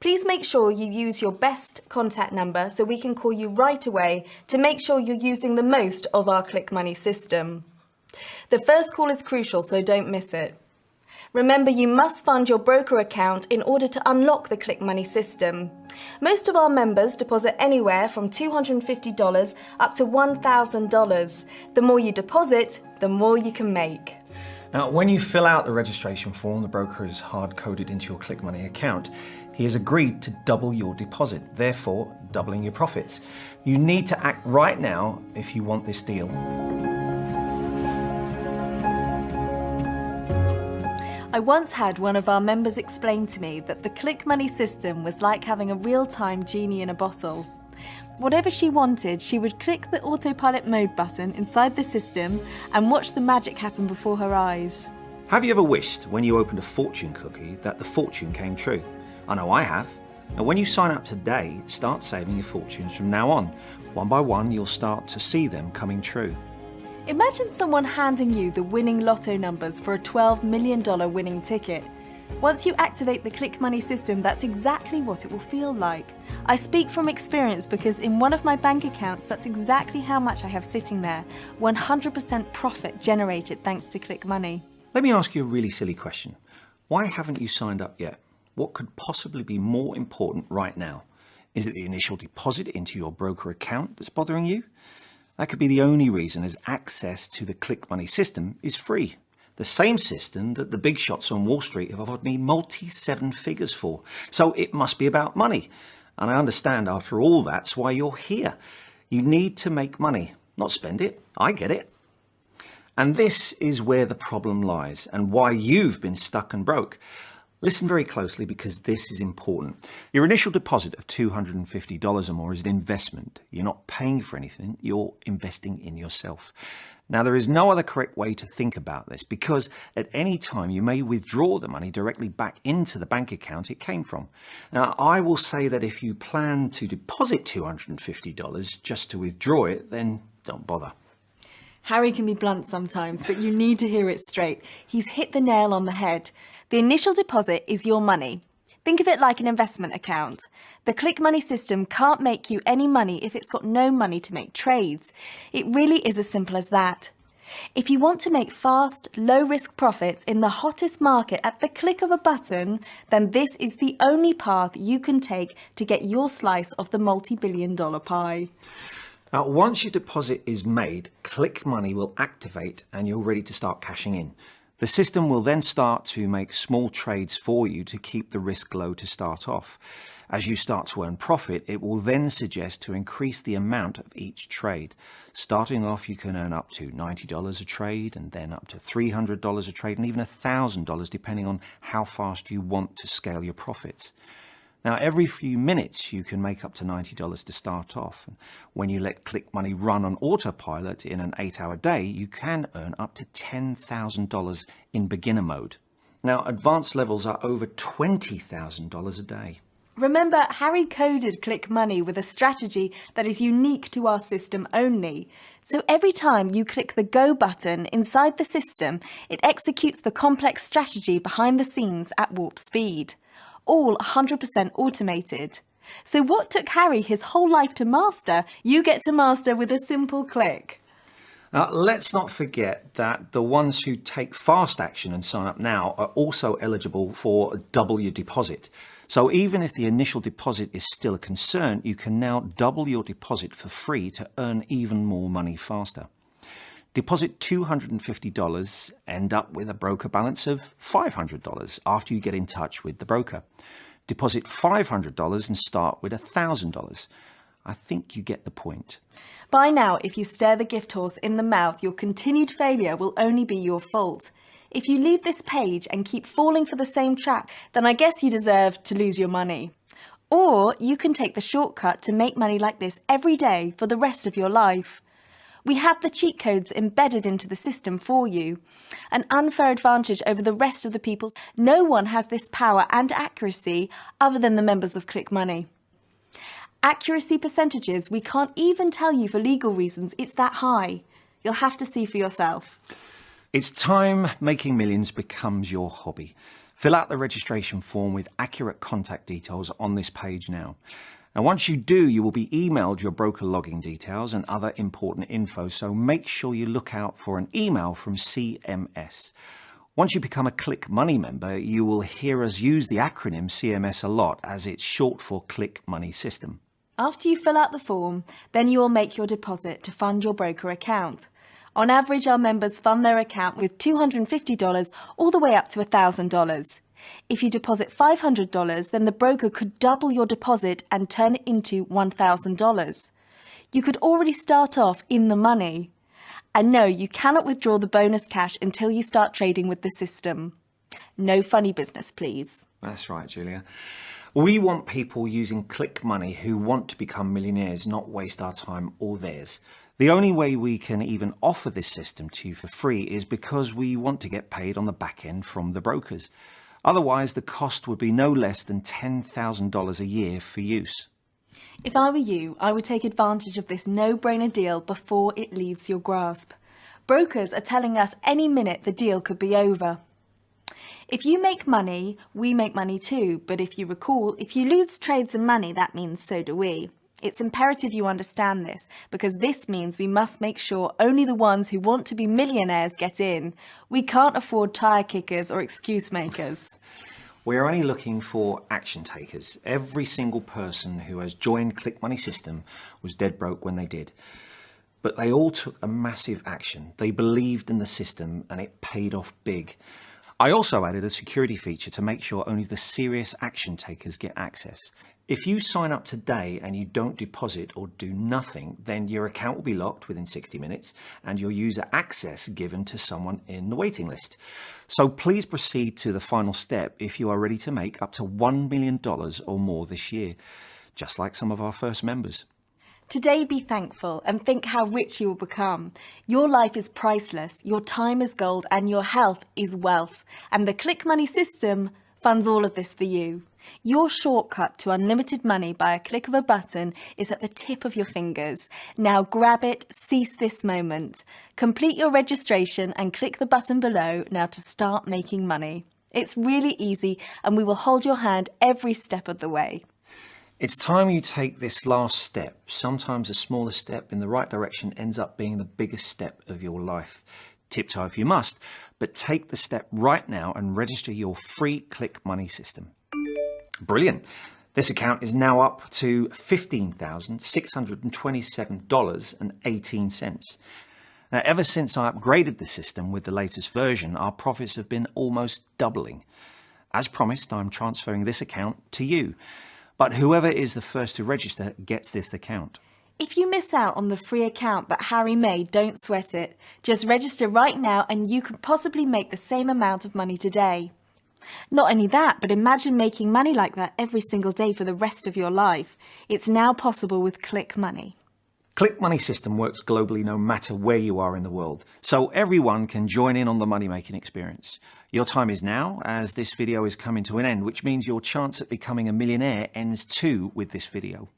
Please make sure you use your best contact number so we can call you right away to make sure you're using the most of our Click Money system. The first call is crucial, so don't miss it. Remember, you must fund your broker account in order to unlock the Click Money system. Most of our members deposit anywhere from $250 up to $1,000. The more you deposit, the more you can make. Now, when you fill out the registration form, the broker is hard-coded into your Click Money account. He has agreed to double your deposit, therefore doubling your profits. You need to act right now if you want this deal. I once had one of our members explain to me that the Click Money system was like having a real-time genie in a bottle. Whatever she wanted, she would click the autopilot mode button inside the system and watch the magic happen before her eyes. Have you ever wished, when you opened a fortune cookie, that the fortune came true? I know I have. And when you sign up today, start saving your fortunes from now on. One by one, you'll start to see them coming true. Imagine someone handing you the winning lotto numbers for a $12 million winning ticket. Once you activate the Click Money system, that's exactly what it will feel like. I speak from experience because in one of my bank accounts, that's exactly how much I have sitting there. 100% profit generated thanks to Click Money. Let me ask you a really silly question. Why haven't you signed up yet? What could possibly be more important right now? Is it the initial deposit into your broker account that's bothering you? That could be the only reason, as access to the Click Money system is free. The same system that the big shots on Wall Street have offered me multi-seven figures for. So it must be about money. And I understand after all that's why you're here. You need to make money, not spend it. I get it. And this is where the problem lies and why you've been stuck and broke. Listen very closely because this is important. Your initial deposit of $250 or more is an investment. You're not paying for anything, you're investing in yourself. Now, there is no other correct way to think about this because at any time you may withdraw the money directly back into the bank account it came from. Now, I will say that if you plan to deposit $250 just to withdraw it, then don't bother. Harry can be blunt sometimes, but you need to hear it straight. He's hit the nail on the head. The initial deposit is your money. Think of it like an investment account. The Click Money system can't make you any money if it's got no money to make trades. It really is as simple as that. If you want to make fast, low-risk profits in the hottest market at the click of a button, then this is the only path you can take to get your slice of the multi-billion-dollar pie. Now, once your deposit is made, Click Money will activate and you're ready to start cashing in. The system will then start to make small trades for you to keep the risk low to start off. As you start to earn profit, it will then suggest to increase the amount of each trade. Starting off, you can earn up to $90 a trade and then up to $300 a trade and even $1,000 depending on how fast you want to scale your profits. Now, every few minutes you can make up to $90 to start off. When you let Click Money run on autopilot in an 8-hour day, you can earn up to $10,000 in beginner mode. Now, advanced levels are over $20,000 a day. Remember, Harry coded Click Money with a strategy that is unique to our system only. So every time you click the Go button inside the system, it executes the complex strategy behind the scenes at warp speed. All 100% automated. So what took Harry his whole life to master, you get to master with a simple click. Let's not forget that the ones who take fast action and sign up now are also eligible for double your deposit. So even if the initial deposit is still a concern, you can now double your deposit for free to earn even more money faster. Deposit $250, end up with a broker balance of $500 after you get in touch with the broker. Deposit $500 and start with $1,000. I think you get the point. By now, if you stare the gift horse in the mouth, your continued failure will only be your fault. If you leave this page and keep falling for the same trap, then I guess you deserve to lose your money. Or you can take the shortcut to make money like this every day for the rest of your life. We have the cheat codes embedded into the system for you. An unfair advantage over the rest of the people. No one has this power and accuracy other than the members of Click Money. Accuracy percentages we can't even tell you for legal reasons. It's that high. You'll have to see for yourself. It's time making millions becomes your hobby. Fill out the registration form with accurate contact details on this page now. And once you do, you will be emailed your broker login details and other important info, so make sure you look out for an email from CMS. Once you become a Click Money member, you will hear us use the acronym CMS a lot, as it's short for Click Money System. After you fill out the form, then you will make your deposit to fund your broker account. On average, our members fund their account with $250 all the way up to $1,000. If you deposit $500, then the broker could double your deposit and turn it into $1,000. You could already start off in the money. And no, you cannot withdraw the bonus cash until you start trading with the system. No funny business, please. That's right, Julia. We want people using Click Money who want to become millionaires, not waste our time or theirs. The only way we can even offer this system to you for free is because we want to get paid on the back end from the brokers. Otherwise, the cost would be no less than $10,000 a year for use. If I were you, I would take advantage of this no-brainer deal before it leaves your grasp. Brokers are telling us any minute the deal could be over. If you make money, we make money too. But if you recall, if you lose trades and money, that means so do we. It's imperative you understand this, because this means we must make sure only the ones who want to be millionaires get in. We can't afford tire kickers or excuse makers. We're only looking for action takers. Every single person who has joined Click Money System was dead broke when they did. But they all took a massive action. They believed in the system and it paid off big. I also added a security feature to make sure only the serious action takers get access. If you sign up today and you don't deposit or do nothing, then your account will be locked within 60 minutes and your user access given to someone in the waiting list. So please proceed to the final step if you are ready to make up to $1 million or more this year, just like some of our first members. Today be thankful and think how rich you will become. Your life is priceless, your time is gold, and your health is wealth. And the Click Money system funds all of this for you. Your shortcut to unlimited money by a click of a button is at the tip of your fingers. Now grab it, seize this moment. Complete your registration and click the button below now to start making money. It's really easy and we will hold your hand every step of the way. It's time you take this last step. Sometimes a smaller step in the right direction ends up being the biggest step of your life. Tiptoe if you must, but take the step right now and register your free Click Money system. Brilliant. This account is now up to $15,627.18. Now, ever since I upgraded the system with the latest version, our profits have been almost doubling. As promised, I'm transferring this account to you. But whoever is the first to register gets this account. If you miss out on the free account that Harry made, don't sweat it. Just register right now and you could possibly make the same amount of money today. Not only that, but imagine making money like that every single day for the rest of your life. It's now possible with Click Money. Click Money system works globally no matter where you are in the world, so everyone can join in on the money-making experience. Your time is now, as this video is coming to an end, which means your chance at becoming a millionaire ends too with this video.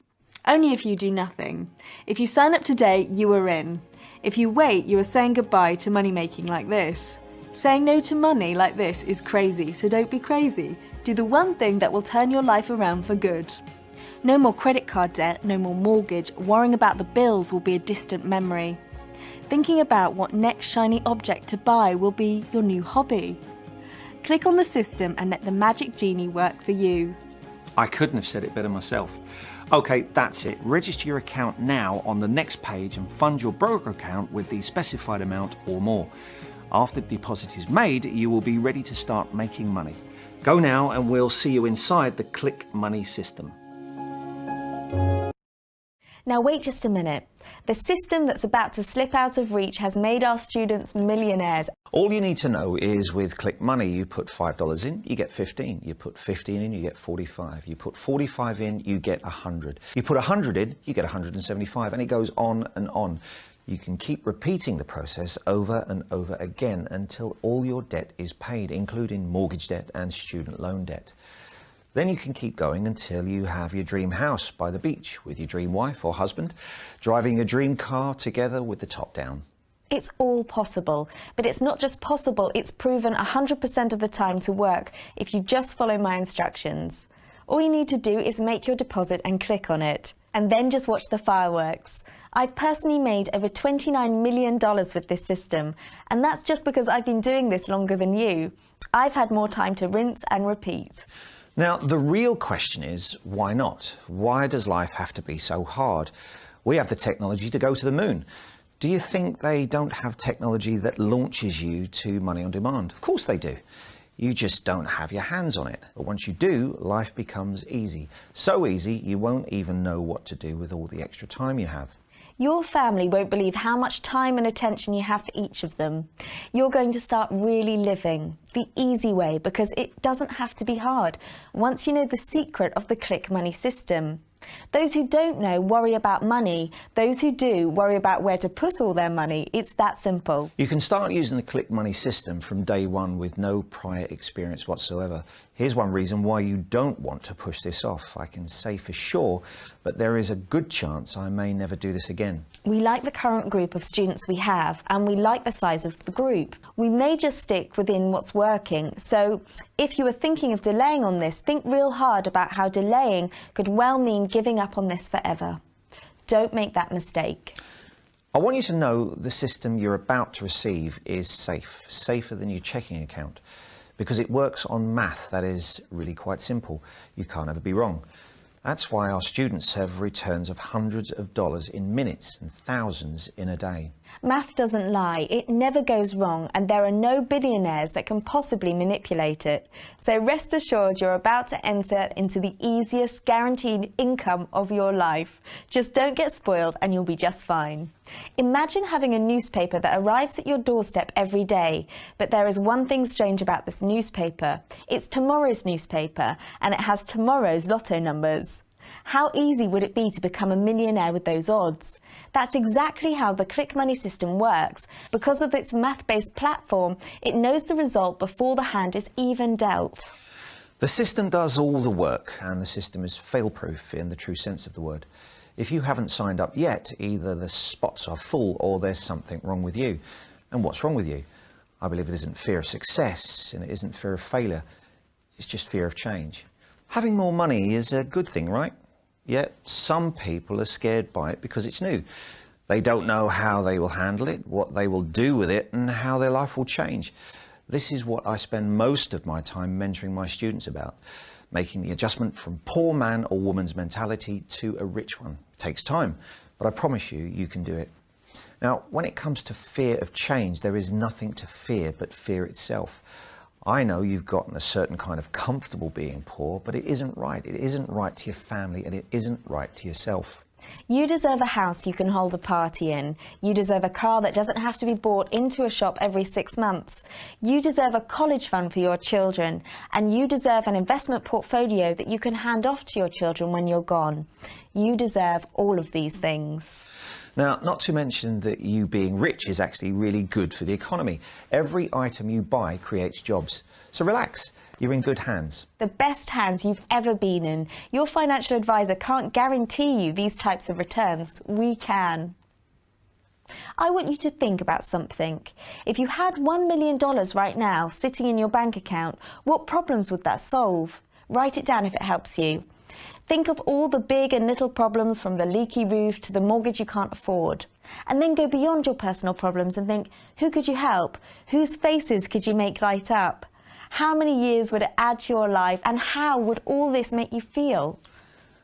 Only if you do nothing. If you sign up today, you are in. If you wait, you are saying goodbye to money-making like this. Saying no to money like this is crazy, so don't be crazy. Do the one thing that will turn your life around for good. No more credit card debt, no more mortgage, worrying about the bills will be a distant memory. Thinking about what next shiny object to buy will be your new hobby. Click on the system and let the magic genie work for you. I couldn't have said it better myself. Okay, that's it. Register your account now on the next page and fund your broker account with the specified amount or more. After the deposit is made, you will be ready to start making money. Go now and we'll see you inside the Click Money system. Now wait just a minute. The system that's about to slip out of reach has made our students millionaires. All you need to know is with Click Money, you put $5 in, you get 15. You put 15 in, you get 45. You put 45 in, you get 100. You put 100 in, you get 175, and it goes on and on. You can keep repeating the process over and over again until all your debt is paid, including mortgage debt and student loan debt. Then you can keep going until you have your dream house by the beach with your dream wife or husband, driving a dream car together with the top down. It's all possible, but it's not just possible, it's proven 100% of the time to work if you just follow my instructions. All you need to do is make your deposit and click on it, and then just watch the fireworks. I've personally made over $29 million with this system, and that's just because I've been doing this longer than you. I've had more time to rinse and repeat. Now, the real question is, why not? Why does life have to be so hard? We have the technology to go to the moon. Do you think they don't have technology that launches you to money on demand? Of course they do. You just don't have your hands on it. But once you do, life becomes easy. So easy, you won't even know what to do with all the extra time you have. Your family won't believe how much time and attention you have for each of them. You're going to start really living the easy way because it doesn't have to be hard once you know the secret of the Click Money system. Those who don't know worry about money. Those who do worry about where to put all their money. It's that simple. You can start using the Click Money system from day one with no prior experience whatsoever. Here's one reason why you don't want to push this off. I can say for sure, but there is a good chance I may never do this again. We like the current group of students we have, and we like the size of the group. We may just stick within what's working. So if you were thinking of delaying on this, think real hard about how delaying could well mean giving up on this forever. Don't make that mistake. I want you to know the system you're about to receive is safe, safer than your checking account, because it works on math that is really quite simple. You can't ever be wrong. That's why our students have returns of hundreds of dollars in minutes and thousands in a day. Math doesn't lie, it never goes wrong, and there are no billionaires that can possibly manipulate it. So rest assured you're about to enter into the easiest guaranteed income of your life. Just don't get spoiled and you'll be just fine. Imagine having a newspaper that arrives at your doorstep every day, but there is one thing strange about this newspaper. It's tomorrow's newspaper, and it has tomorrow's lotto numbers. How easy would it be to become a millionaire with those odds? That's exactly how the Click Money system works. Because of its math-based platform, it knows the result before the hand is even dealt. The system does all the work, and the system is fail-proof in the true sense of the word. If you haven't signed up yet, either the spots are full or there's something wrong with you. And what's wrong with you? I believe it isn't fear of success, and it isn't fear of failure. It's just fear of change. Having more money is a good thing, right? Yet some people are scared by it because it's new. They don't know how they will handle it, what they will do with it, and how their life will change. This is what I spend most of my time mentoring my students about, making the adjustment from poor man or woman's mentality to a rich one. It takes time, but I promise you, you can do it. Now, when it comes to fear of change, there is nothing to fear but fear itself. I know you've gotten a certain kind of comfortable being poor, but it isn't right. It isn't right to your family, and it isn't right to yourself. You deserve a house you can hold a party in. You deserve a car that doesn't have to be bought into a shop every 6 months. You deserve a college fund for your children. And you deserve an investment portfolio that you can hand off to your children when you're gone. You deserve all of these things. Now, not to mention that you being rich is actually really good for the economy. Every item you buy creates jobs. So relax, you're in good hands. The best hands you've ever been in. Your financial advisor can't guarantee you these types of returns. We can. I want you to think about something. If you had $1 million right now sitting in your bank account, what problems would that solve? Write it down if it helps you. Think of all the big and little problems, from the leaky roof to the mortgage you can't afford. And then go beyond your personal problems and think, who could you help? Whose faces could you make light up? How many years would it add to your life, and how would all this make you feel?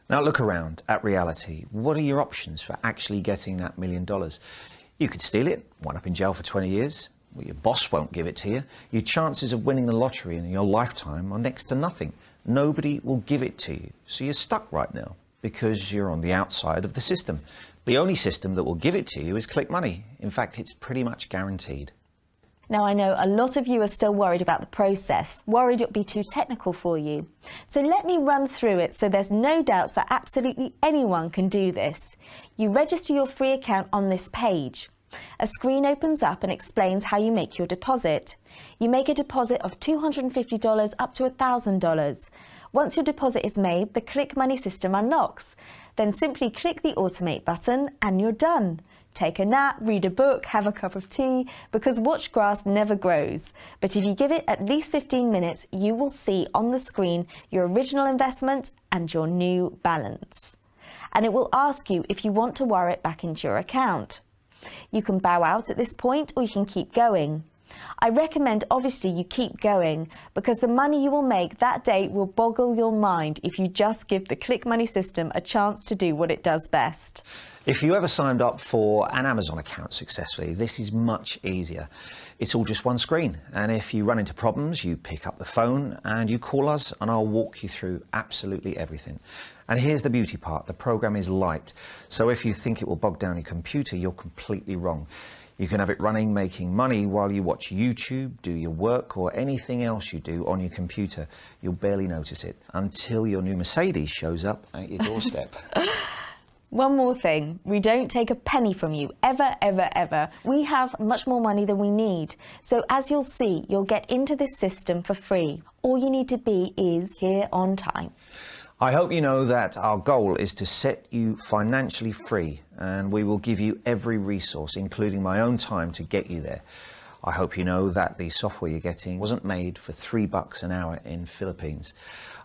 Now look around at reality. What are your options for actually getting that $1 million? You could steal it, wind up in jail for 20 years. Well, your boss won't give it to you. Your chances of winning the lottery in your lifetime are next to nothing. Nobody will give it to you. So you're stuck right now because you're on the outside of the system. The only system that will give it to you is Click Money. In fact, it's pretty much guaranteed. Now, I know a lot of you are still worried about the process, worried it'll be too technical for you. So let me run through it so there's no doubts that absolutely anyone can do this. You register your free account on this page. A screen opens up and explains how you make your deposit. You make a deposit of $250 up to $1,000. Once your deposit is made, the Click Money system unlocks. Then simply click the Automate button and you're done. Take a nap, read a book, have a cup of tea, because watched grass never grows. But if you give it at least 15 minutes, you will see on the screen your original investment and your new balance. And it will ask you if you want to wire it back into your account. You can bow out at this point, or you can keep going. I recommend obviously you keep going, because the money you will make that day will boggle your mind if you just give the Click Money system a chance to do what it does best. If you ever signed up for an Amazon account successfully, this is much easier. It's all just one screen, and if you run into problems, you pick up the phone and you call us, and I'll walk you through absolutely everything. And here's the beauty part: the program is light, so if you think it will bog down your computer, you're completely wrong. You can have it running, making money while you watch YouTube, do your work, or anything else you do on your computer. You'll barely notice it until your new Mercedes shows up at your doorstep. One more thing, we don't take a penny from you, ever, ever, ever. We have much more money than we need. So as you'll see, you'll get into this system for free. All you need to be is here on time. I hope you know that our goal is to set you financially free, and we will give you every resource, including my own time, to get you there. I hope you know that the software you're getting wasn't made for $3 an hour in Philippines.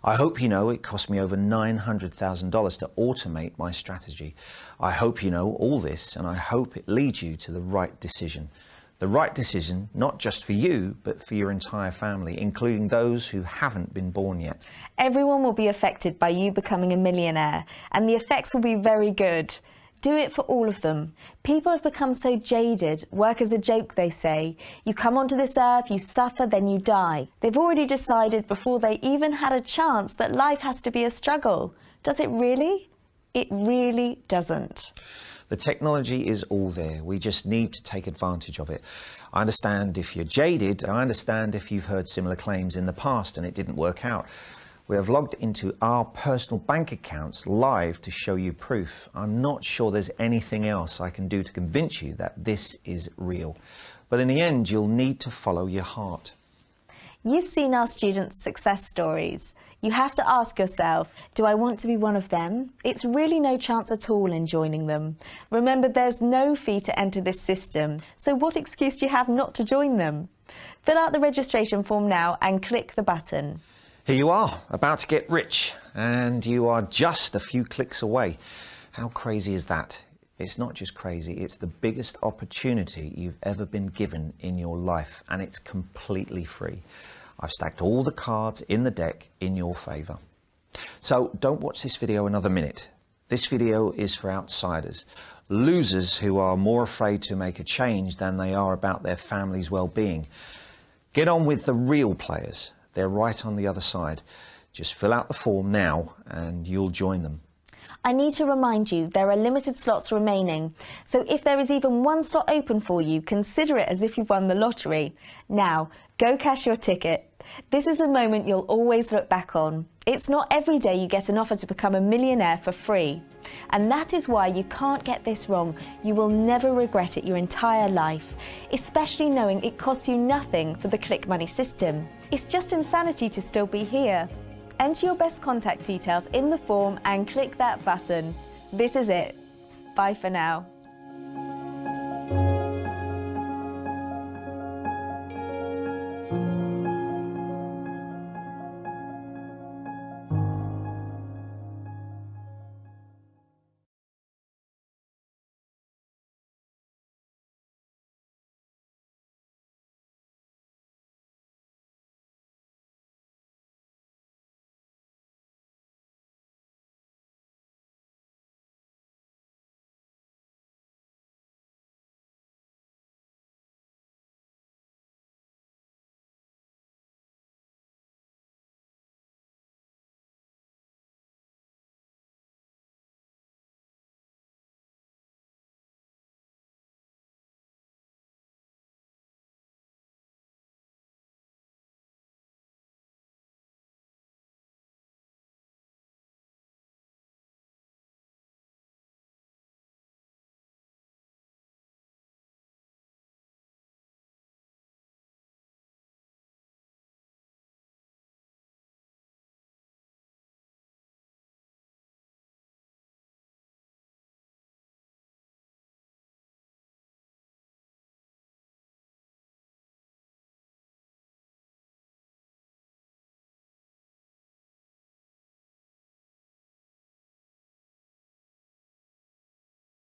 I hope you know it cost me over $900,000 to automate my strategy. I hope you know all this, and I hope it leads you to the right decision. The right decision, not just for you, but for your entire family, including those who haven't been born yet. Everyone will be affected by you becoming a millionaire, and the effects will be very good. Do it for all of them. People have become so jaded. Work is a joke, they say. You come onto this earth, you suffer, then you die. They've already decided before they even had a chance that life has to be a struggle. Does it really? It really doesn't. The technology is all there. We just need to take advantage of it. I understand if you're jaded. I understand if you've heard similar claims in the past and it didn't work out. We have logged into our personal bank accounts live to show you proof. I'm not sure there's anything else I can do to convince you that this is real. But in the end, you'll need to follow your heart. You've seen our students' success stories. You have to ask yourself, do I want to be one of them? It's really no chance at all in joining them. Remember, there's no fee to enter this system, so what excuse do you have not to join them? Fill out the registration form now and click the button. Here you are, about to get rich, and you are just a few clicks away. How crazy is that? It's not just crazy, it's the biggest opportunity you've ever been given in your life, and it's completely free. I've stacked all the cards in the deck in your favour. So don't watch this video another minute. This video is for outsiders, losers who are more afraid to make a change than they are about their family's well-being. Get on with the real players. They're right on the other side. Just fill out the form now and you'll join them. I need to remind you there are limited slots remaining, so if there is even one slot open for you, consider it as if you've won the lottery. Now, go cash your ticket. This is a moment you'll always look back on. It's not every day you get an offer to become a millionaire for free. And that is why you can't get this wrong. You will never regret it your entire life, especially knowing it costs you nothing for the Click Money system. It's just insanity to still be here. Enter your best contact details in the form and click that button. This is it. Bye for now.